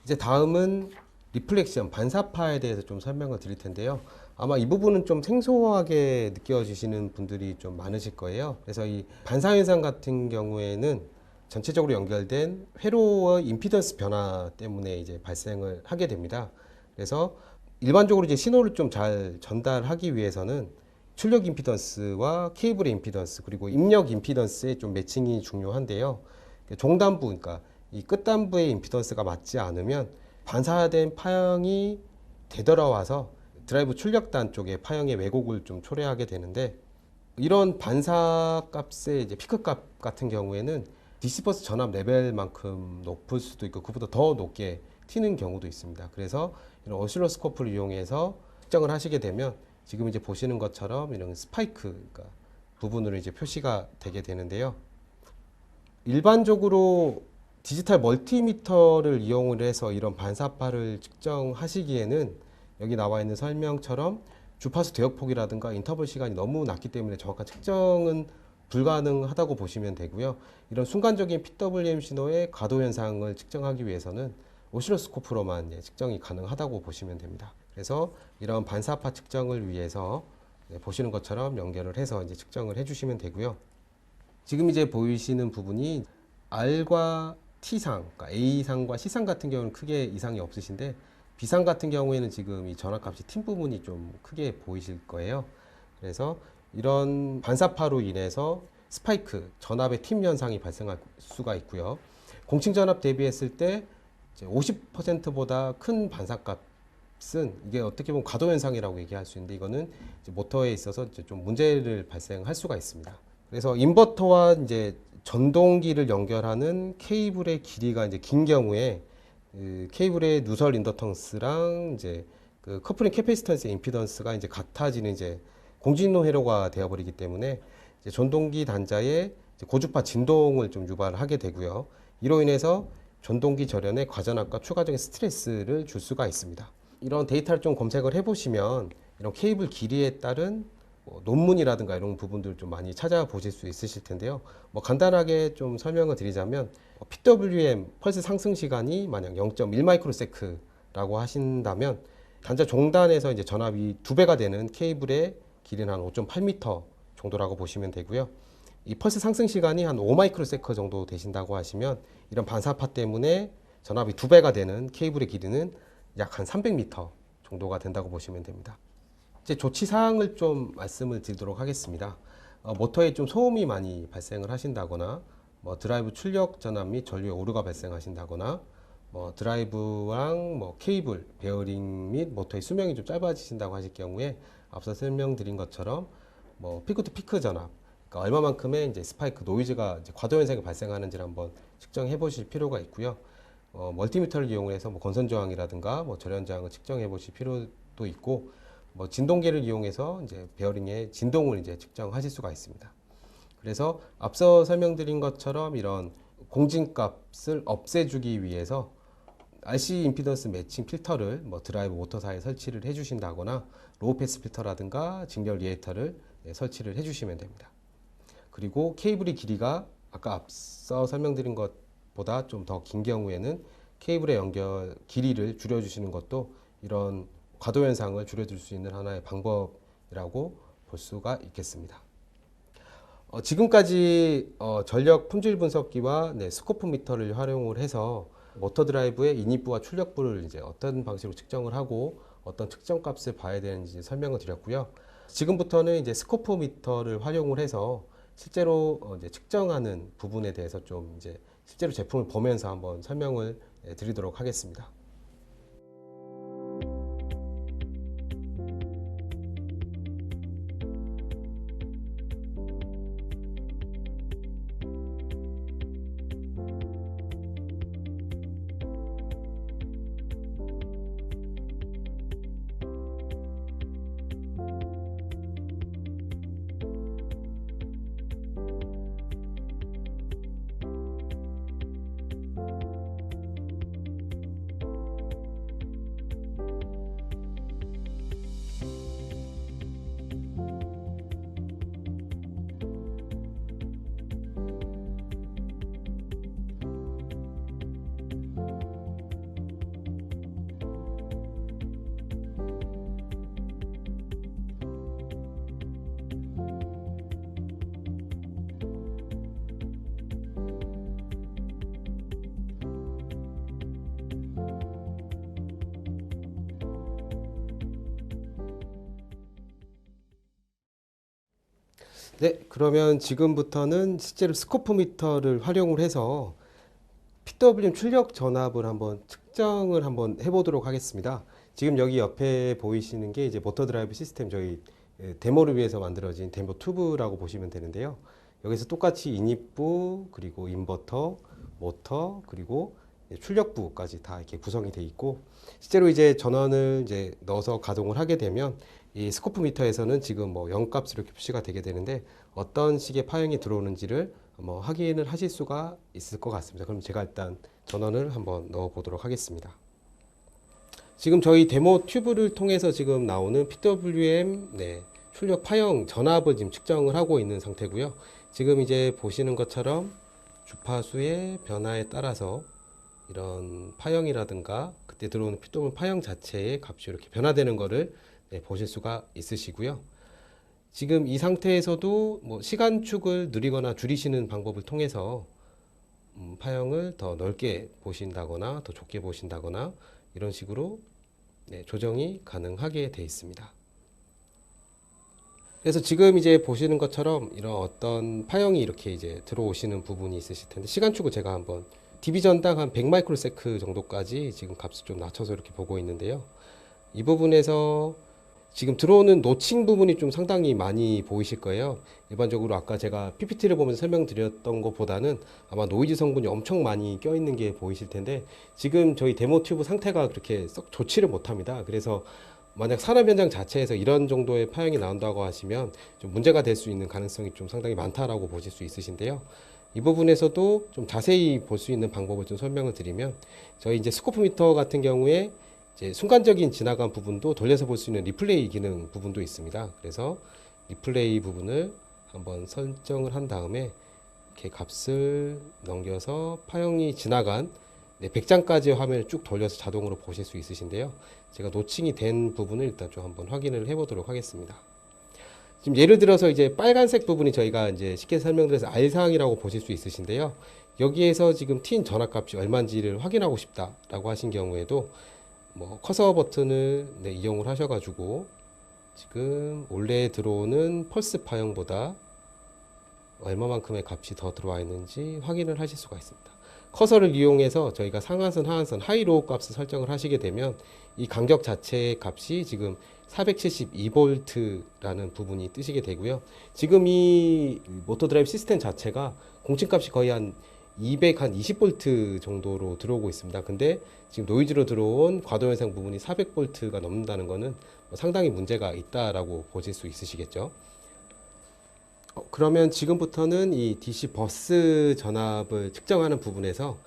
[SPEAKER 1] 이제 다음은 리플렉션, 반사파에 대해서 좀 설명을 드릴 텐데요. 아마 이 부분은 좀 생소하게 느껴지시는 분들이 좀 많으실 거예요. 그래서 이 반사현상 같은 경우에는 전체적으로 연결된 회로의 임피던스 변화 때문에 이제 발생을 하게 됩니다. 그래서 일반적으로 이제 신호를 좀 잘 전달하기 위해서는 출력 임피던스와 케이블의 임피던스 그리고 입력 임피던스의 좀 매칭이 중요한데요. 종단부, 그러니까 이 끝단부의 임피던스가 맞지 않으면 반사된 파형이 되돌아와서 드라이브 출력단 쪽에 파형의 왜곡을 좀 초래하게 되는데 이런 반사 값의 이제 피크 값 같은 경우에는 디시버스 전압 레벨만큼 높을 수도 있고 그보다 더 높게 튀는 경우도 있습니다. 그래서 이런 오실로스코프를 이용해서 측정을 하시게 되면 지금 이제 보시는 것처럼 이런 스파이크, 그러니까 부분으로 이제 표시가 되게 되는데요. 일반적으로 디지털 멀티미터를 이용을 해서 이런 반사파를 측정하시기에는 여기 나와 있는 설명처럼 주파수 대역폭이라든가 인터벌 시간이 너무 낮기 때문에 정확한 측정은 불가능하다고 보시면 되고요. 이런 순간적인 PWM 신호의 과도 현상을 측정하기 위해서는 오실로스코프로만 측정이 가능하다고 보시면 됩니다. 그래서 이런 반사파 측정을 위해서 보시는 것처럼 연결을 해서 이제 측정을 해주시면 되고요. 지금 이제 보이시는 부분이 R과 T상, 그러니까 A상과 C상 같은 경우는 크게 이상이 없으신데 비상 같은 경우에는 지금 이 전압값이 튄 부분이 좀 크게 보이실 거예요. 그래서 이런 반사파로 인해서 스파이크, 전압의 튄 현상이 발생할 수가 있고요. 공칭 전압 대비했을 때 50%보다 큰 반사값은 이게 어떻게 보면 과도 현상이라고 얘기할 수 있는데, 이거는 이제 모터에 있어서 이제 좀 문제를 발생할 수가 있습니다. 그래서 인버터와 이제 전동기를 연결하는 케이블의 길이가 이제 긴 경우에 그 케이블의 누설 인더턴스랑 이제 그 커플링 캐패시턴스의 임피던스가 이제 같아지는 이제 공진노 회로가 되어버리기 때문에 이제 전동기 단자에 이제 고주파 진동을 좀 유발하게 되고요. 이로 인해서 전동기 절연에 과전압과 추가적인 스트레스를 줄 수가 있습니다. 이런 데이터를 좀 검색을 해보시면 이런 케이블 길이에 따른 논문이라든가 이런 부분들 좀 많이 찾아보실 수 있으실 텐데요. 간단하게 좀 설명을 드리자면 PWM 펄스 상승 시간이 만약 0.1 마이크로세크라고 하신다면 단자 종단에서 이제 전압이 2배가 되는 케이블의 길이는 한 5.8m 정도라고 보시면 되고요. 이 펄스 상승 시간이 한 5 마이크로세크 정도 되신다고 하시면 이런 반사파 때문에 전압이 2배가 되는 케이블의 길이는 약 한 300m 정도가 된다고 보시면 됩니다. 이제 조치 사항을 좀 말씀을 드리도록 하겠습니다. 모터에 좀 소음이 많이 발생을 하신다거나, 드라이브 출력 전압 및 전류에 오류가 발생하신다거나, 드라이브랑 케이블, 베어링 및 모터의 수명이 좀 짧아지신다고 하실 경우에 앞서 설명드린 것처럼 피크 투 피크 전압, 그러니까 얼마만큼의 이제 스파이크 노이즈가 이제 과도 현상이 발생하는지를 한번 측정해 보실 필요가 있고요. 멀티미터를 이용해서 건선 저항이라든가 절연 저항을 측정해 보실 필요도 있고, 진동계를 이용해서 이제 베어링의 진동을 이제 측정하실 수가 있습니다. 그래서 앞서 설명드린 것처럼 이런 공진값을 없애주기 위해서 RC 임피던스 매칭 필터를 드라이브 모터사에 설치를 해주신다거나 로우 패스 필터라든가 직렬 리에이터를 설치를 해주시면 됩니다. 그리고 케이블의 길이가 아까 앞서 설명드린 것보다 좀 더 긴 경우에는 케이블의 연결 길이를 줄여주시는 것도 이런 과도 현상을 줄여줄 수 있는 하나의 방법이라고 볼 수가 있겠습니다. 지금까지 전력 품질 분석기와 스코프미터를 활용을 해서 모터 드라이브의 인입부와 출력부를 이제 어떤 방식으로 측정을 하고 어떤 측정 값을 봐야 되는지 설명을 드렸고요. 지금부터는 이제 스코프미터를 활용을 해서 실제로 이제 측정하는 부분에 대해서 좀 이제 실제로 제품을 보면서 한번 설명을 드리도록 하겠습니다. 네, 그러면 지금부터는 실제로 스코프미터를 활용을 해서 PWM 출력 전압을 한번 측정을 한번 해보도록 하겠습니다. 지금 여기 옆에 보이시는 게 이제 모터 드라이브 시스템 저희 데모를 위해서 만들어진 데모 튜브라고 보시면 되는데요. 여기서 똑같이 인입부, 그리고 인버터, 모터, 그리고 출력부까지 다 이렇게 구성이 되어 있고, 실제로 이제 전원을 이제 넣어서 가동을 하게 되면 이 스코프미터에서는 지금 0값으로 이렇게 표시가 되게 되는데 어떤 식의 파형이 들어오는지를 확인을 하실 수가 있을 것 같습니다. 그럼 제가 일단 전원을 한번 넣어 보도록 하겠습니다. 지금 저희 데모 튜브를 통해서 지금 나오는 PWM 출력 파형 전압을 지금 측정을 하고 있는 상태고요. 지금 이제 보시는 것처럼 주파수의 변화에 따라서 이런 파형이라든가 그때 들어오는 PWM 파형 자체의 값이 이렇게 변화되는 것을 보실 수가 있으시고요. 지금 이 상태에서도 시간축을 늘리거나 줄이시는 방법을 통해서 파형을 더 넓게 보신다거나 더 좁게 보신다거나 이런 식으로 네, 조정이 가능하게 되어 있습니다. 그래서 지금 이제 보시는 것처럼 이런 어떤 파형이 이렇게 이제 들어오시는 부분이 있으실 텐데, 시간축을 제가 한번 디비전당 한 100 마이크로세크 정도까지 지금 값을 좀 낮춰서 이렇게 보고 있는데요. 이 부분에서 지금 들어오는 노칭 부분이 좀 상당히 많이 보이실 거예요. 일반적으로 아까 제가 PPT를 보면서 설명드렸던 것보다는 아마 노이즈 성분이 엄청 많이 껴있는 게 보이실 텐데, 지금 저희 데모 튜브 상태가 그렇게 썩 좋지를 못합니다. 그래서 만약 산업 현장 자체에서 이런 정도의 파형이 나온다고 하시면 좀 문제가 될 수 있는 가능성이 좀 상당히 많다라고 보실 수 있으신데요. 이 부분에서도 좀 자세히 볼 수 있는 방법을 좀 설명을 드리면, 저희 이제 스코프미터 같은 경우에 이제 순간적인 지나간 부분도 돌려서 볼 수 있는 리플레이 기능 부분도 있습니다. 그래서 리플레이 부분을 한번 설정을 한 다음에 이렇게 값을 넘겨서 파형이 지나간 100장까지 화면을 쭉 돌려서 자동으로 보실 수 있으신데요. 제가 노칭이 된 부분을 일단 좀 한번 확인을 해 보도록 하겠습니다. 지금 예를 들어서 이제 빨간색 부분이 저희가 이제 쉽게 설명드려서 R사항이라고 보실 수 있으신데요. 여기에서 지금 튄 전압값이 얼마인지를 확인하고 싶다라고 하신 경우에도 뭐 커서 버튼을 이용을 하셔가지고 지금 원래 들어오는 펄스 파형보다 얼마만큼의 값이 더 들어와 있는지 확인을 하실 수가 있습니다. 커서를 이용해서 저희가 상한선, 하한선, 하이로우 값을 설정을 하시게 되면 이 간격 자체의 값이 지금 472V라는 부분이 뜨시게 되고요. 지금 이 모터 드라이브 시스템 자체가 공층값이 거의 한 220V 정도로 들어오고 있습니다. 근데 지금 노이즈로 들어온 과도 현상 부분이 400V가 넘는다는 것은 상당히 문제가 있다라고 보실 수 있으시겠죠. 그러면 지금부터는 이 DC 버스 전압을 측정하는 부분에서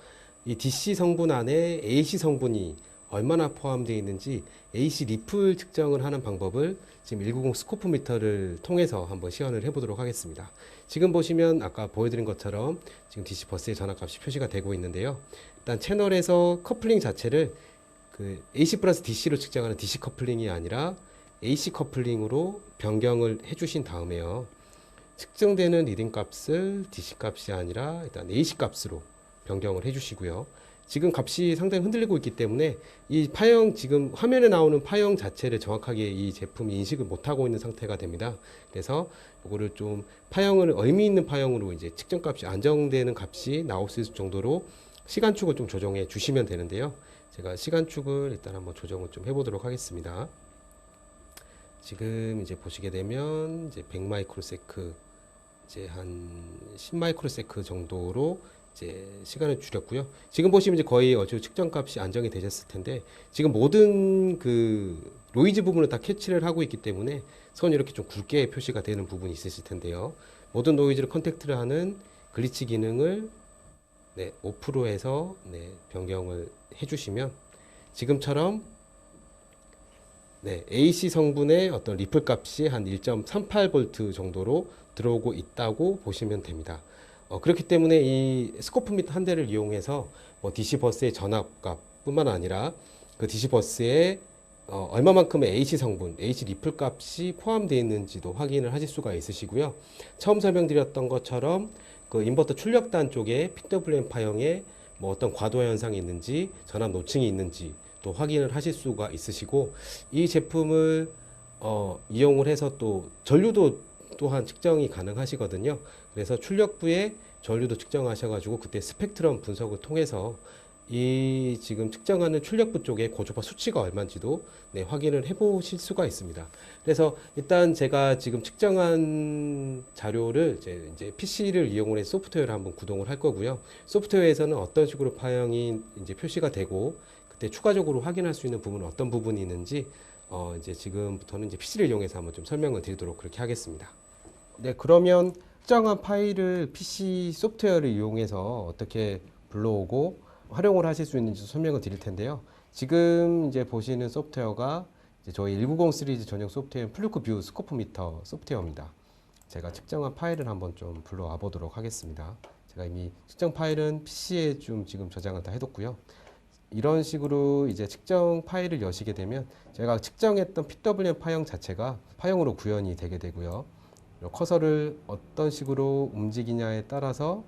[SPEAKER 1] 이 DC 성분 안에 AC 성분이 얼마나 포함되어 있는지 AC 리플 측정을 하는 방법을 지금 190 스코프미터를 통해서 한번 시연을 해보도록 하겠습니다. 지금 보시면 아까 보여드린 것처럼 지금 DC 버스의 전압값이 표시가 되고 있는데요. 일단 채널에서 커플링 자체를 그 AC 플러스 DC로 측정하는 DC 커플링이 아니라 AC 커플링으로 변경을 해주신 다음에요. 측정되는 리딩 값을 DC 값이 아니라 일단 AC 값으로 변경을 해주시고요. 지금 값이 상당히 흔들리고 있기 때문에 이 파형, 지금 화면에 나오는 파형 자체를 정확하게 이 제품이 인식을 못하고 있는 상태가 됩니다. 그래서 이거를 좀 파형을 의미 있는 파형으로 이제 측정 값이 안정되는 값이 나올 수 있을 정도로 시간축을 좀 조정해 주시면 되는데요. 제가 시간축을 일단 한번 조정을 좀 해보도록 하겠습니다. 지금 이제 보시게 되면 이제 100 마이크로세크 이제 한 10 마이크로세크 정도로 이제 시간을 줄였고요. 지금 보시면 이제 거의 어제 측정 값이 안정이 되셨을 텐데, 지금 모든 그 노이즈 부분을 다 캐치를 하고 있기 때문에 선이 이렇게 좀 굵게 표시가 되는 부분이 있으실 텐데요. 모든 노이즈를 컨택트를 하는 글리치 기능을 5%에서 변경을 해주시면 지금처럼 AC 성분의 어떤 리플 값이 한 1.38V 정도로 들어오고 있다고 보시면 됩니다. 그렇기 때문에 이 스코프미터 한 대를 이용해서 DC 버스의 전압값 뿐만 아니라 그 DC 버스에 얼마만큼의 AC 성분, AC 리플 값이 포함되어 있는지도 확인을 하실 수가 있으시고요. 처음 설명드렸던 것처럼 그 인버터 출력단 쪽에 PWM 파형에 뭐 어떤 과도 현상이 있는지, 전압 노층이 있는지 또 확인을 하실 수가 있으시고, 이 제품을 이용을 해서 또 전류도 또한 측정이 가능하시거든요. 그래서 출력부에 전류도 측정하셔가지고 그때 스펙트럼 분석을 통해서 이 지금 측정하는 출력부 쪽에 고주파 수치가 얼마인지도 확인을 해보실 수가 있습니다. 그래서 일단 제가 지금 측정한 자료를 이제 PC를 이용을 해서 소프트웨어를 한번 구동을 할 거고요. 소프트웨어에서는 어떤 식으로 파형이 이제 표시가 되고 그때 추가적으로 확인할 수 있는 부분은 어떤 부분이 있는지 이제 지금부터는 이제 PC를 이용해서 한번 좀 설명을 드리도록 그렇게 하겠습니다. 네, 그러면 특정한 파일을 PC 소프트웨어를 이용해서 어떻게 불러오고 활용을 하실 수 있는지 설명을 드릴 텐데요. 지금 이제 보시는 소프트웨어가 이제 저희 190 시리즈 전용 소프트웨어 플루크 뷰 스코프미터 소프트웨어입니다. 제가 측정한 파일을 한번 좀 불러와 보도록 하겠습니다. 제가 이미 측정 파일은 PC에 좀 지금 저장을 다 해뒀고요. 이런 식으로 이제 측정 파일을 여시게 되면 제가 측정했던 PWM 파형 자체가 파형으로 구현이 되게 되고요. 커서를 어떤 식으로 움직이냐에 따라서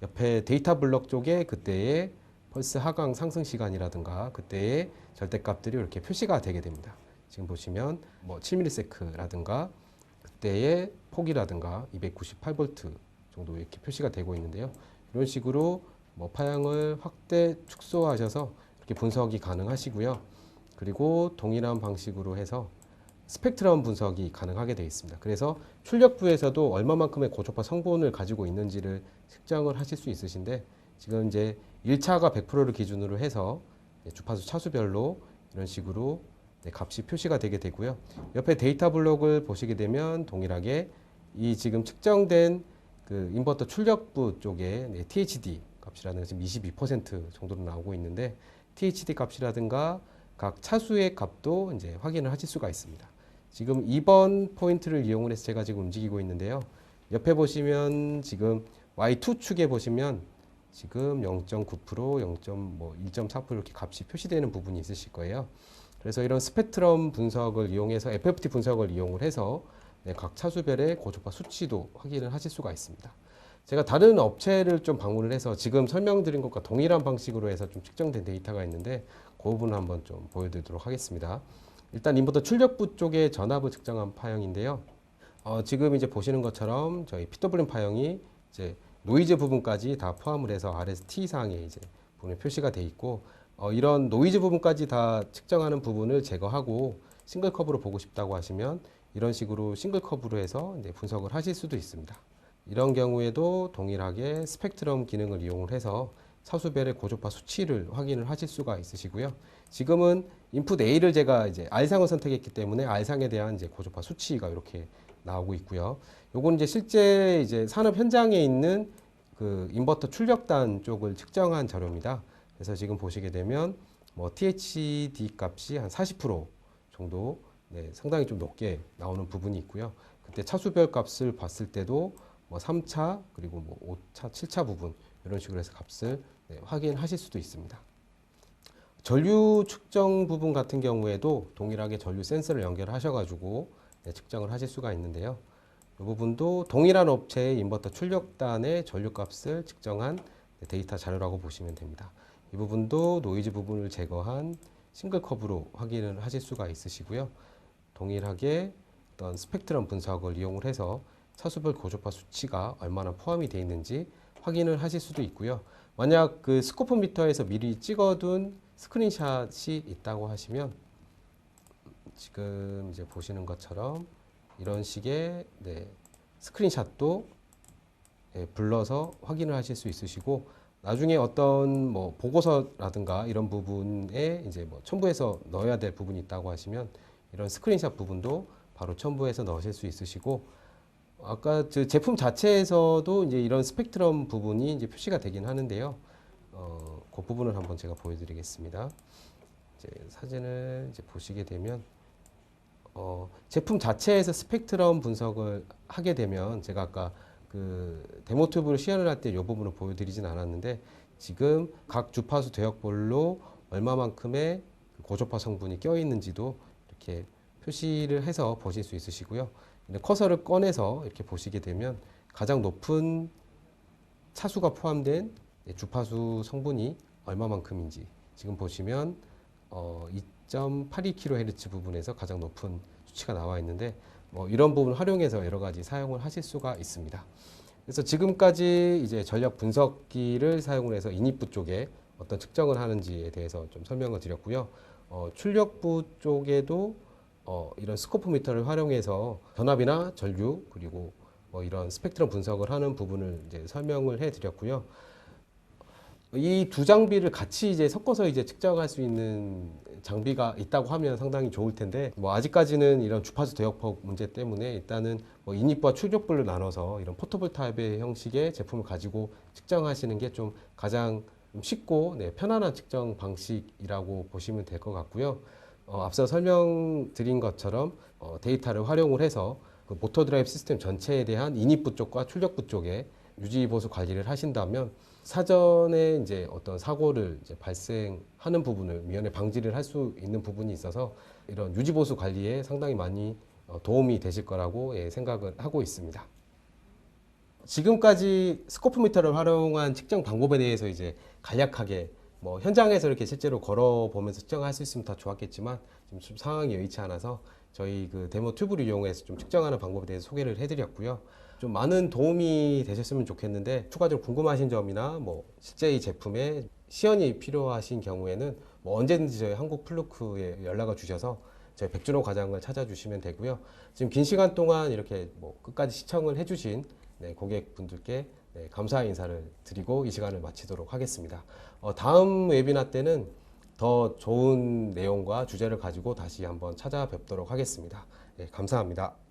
[SPEAKER 1] 옆에 데이터 블럭 쪽에 그때의 펄스 하강 상승 시간이라든가 그때의 절대값들이 이렇게 표시가 되게 됩니다. 지금 보시면 뭐 7ms라든가 그때의 폭이라든가 298V 정도 이렇게 표시가 되고 있는데요. 이런 식으로 뭐 파형을 확대 축소하셔서 이렇게 분석이 가능하시고요. 그리고 동일한 방식으로 해서 스펙트럼 분석이 가능하게 되어 있습니다. 그래서 출력부에서도 얼마만큼의 고초파 성분을 가지고 있는지를 측정을 하실 수 있으신데, 지금 이제 1차가 100%를 기준으로 해서 주파수 차수별로 이런 식으로 값이 표시가 되게 되고요. 옆에 데이터 블록을 보시게 되면 동일하게 이 지금 측정된 그 인버터 출력부 쪽에 THD 값이라든가 지금 22% 정도로 나오고 있는데, THD 값이라든가 각 차수의 값도 이제 확인을 하실 수가 있습니다. 지금 2번 포인트를 이용을 해서 제가 지금 움직이고 있는데요. 옆에 보시면 지금 Y2 축에 보시면 지금 0.9%, 1.4% 이렇게 값이 표시되는 부분이 있으실 거예요. 그래서 이런 스펙트럼 분석을 이용해서 FFT 분석을 이용을 해서 각 차수별의 고초파 수치도 확인을 하실 수가 있습니다. 제가 다른 업체를 좀 방문을 해서 지금 설명드린 것과 동일한 방식으로 해서 좀 측정된 데이터가 있는데 그 부분을 한번 좀 보여드리도록 하겠습니다. 일단 인버터 출력부 쪽에 전압을 측정한 파형인데요. 지금 이제 보시는 것처럼 저희 PWM 파형이 이제 노이즈 부분까지 다 포함을 해서 RST 사항에 이제 부분에 표시가 돼 있고, 이런 노이즈 부분까지 다 측정하는 부분을 제거하고 싱글 커브로 보고 싶다고 하시면 이런 식으로 싱글 커브로 해서 이제 분석을 하실 수도 있습니다. 이런 경우에도 동일하게 스펙트럼 기능을 이용을 해서 차수별의 고초파 수치를 확인을 하실 수가 있으시고요. 지금은 인풋 A를 제가 이제 R상을 선택했기 때문에 R상에 대한 이제 고초파 수치가 이렇게 나오고 있고요. 요건 이제 실제 이제 산업 현장에 있는 그 인버터 출력단 쪽을 측정한 자료입니다. 그래서 지금 보시게 되면 뭐 THD 값이 한 40% 정도 상당히 좀 높게 나오는 부분이 있고요. 그때 차수별 값을 봤을 때도 뭐 3차 그리고 뭐 5차, 7차 부분 이런 식으로 해서 값을 확인하실 수도 있습니다. 전류 측정 부분 같은 경우에도 동일하게 전류 센서를 연결하셔가지고 측정을 하실 수가 있는데요. 이 부분도 동일한 업체의 인버터 출력단의 전류값을 측정한 데이터 자료라고 보시면 됩니다. 이 부분도 노이즈 부분을 제거한 싱글 커브로 확인을 하실 수가 있으시고요. 동일하게 어떤 스펙트럼 분석을 이용을 해서 차수별 고초파 수치가 얼마나 포함이 되어 있는지 확인을 하실 수도 있고요. 만약 그 스코프 미터에서 미리 찍어둔 스크린샷이 있다고 하시면 지금 이제 보시는 것처럼 이런 식의 스크린샷도 불러서 확인을 하실 수 있으시고, 나중에 어떤 뭐 보고서라든가 이런 부분에 이제 뭐 첨부해서 넣어야 될 부분이 있다고 하시면 이런 스크린샷 부분도 바로 첨부해서 넣으실 수 있으시고, 아까 그 제품 자체에서도 이제 이런 스펙트럼 부분이 이제 표시가 되긴 하는데요. 그 부분을 한번 제가 보여드리겠습니다. 이제 사진을 이제 보시게 되면 제품 자체에서 스펙트럼 분석을 하게 되면 제가 아까 그 데모 튜브를 시연을 할 때 이 부분을 보여드리진 않았는데, 지금 각 주파수 대역별로 얼마만큼의 고초파 성분이 껴 있는지도 이렇게 표시를 해서 보실 수 있으시고요. 커서를 꺼내서 이렇게 보시게 되면 가장 높은 차수가 포함된 주파수 성분이 얼마만큼인지 지금 보시면 2.82kHz 부분에서 가장 높은 수치가 나와 있는데, 이런 부분을 활용해서 여러 가지 사용을 하실 수가 있습니다. 그래서 지금까지 이제 전력 분석기를 사용을 해서 인입부 쪽에 어떤 측정을 하는지에 대해서 좀 설명을 드렸고요. 출력부 쪽에도 이런 스코프 미터를 활용해서 전압이나 전류 그리고 이런 스펙트럼 분석을 하는 부분을 이제 설명을 해 드렸고요. 이 두 장비를 같이 이제 섞어서 이제 측정할 수 있는 장비가 있다고 하면 상당히 좋을 텐데, 아직까지는 이런 주파수 대역폭 문제 때문에 일단은 인입부와 출력부를 나눠서 이런 포터블 타입의 형식의 제품을 가지고 측정하시는 게 좀 가장 쉽고 편안한 측정 방식이라고 보시면 될 것 같고요. 앞서 설명드린 것처럼 데이터를 활용을 해서 그 모터 드라이브 시스템 전체에 대한 인입부 쪽과 출력부 쪽에 유지 보수 관리를 하신다면 사전에 이제 어떤 사고를 이제 발생하는 부분을 미연에 방지를 할 수 있는 부분이 있어서 이런 유지 보수 관리에 상당히 많이 도움이 되실 거라고 생각을 하고 있습니다. 지금까지 스코프 미터를 활용한 측정 방법에 대해서 이제 간략하게 뭐 현장에서 이렇게 실제로 걸어보면서 측정할 수 있으면 더 좋았겠지만 지금 좀 상황이 여의치 않아서 저희 그 데모 튜브를 이용해서 좀 측정하는 방법에 대해서 소개를 해드렸고요. 좀 많은 도움이 되셨으면 좋겠는데 추가적으로 궁금하신 점이나 뭐 실제 이 제품에 시연이 필요하신 경우에는 뭐 언제든지 저희 한국플루크에 연락을 주셔서 저희 백준호 과장을 찾아주시면 되고요. 지금 긴 시간 동안 이렇게 뭐 끝까지 시청을 해주신 네, 고객분들께 네, 감사의 인사를 드리고 이 시간을 마치도록 하겠습니다. 다음 웨비나 때는 더 좋은 내용과 주제를 가지고 다시 한번 찾아뵙도록 하겠습니다. 네, 감사합니다.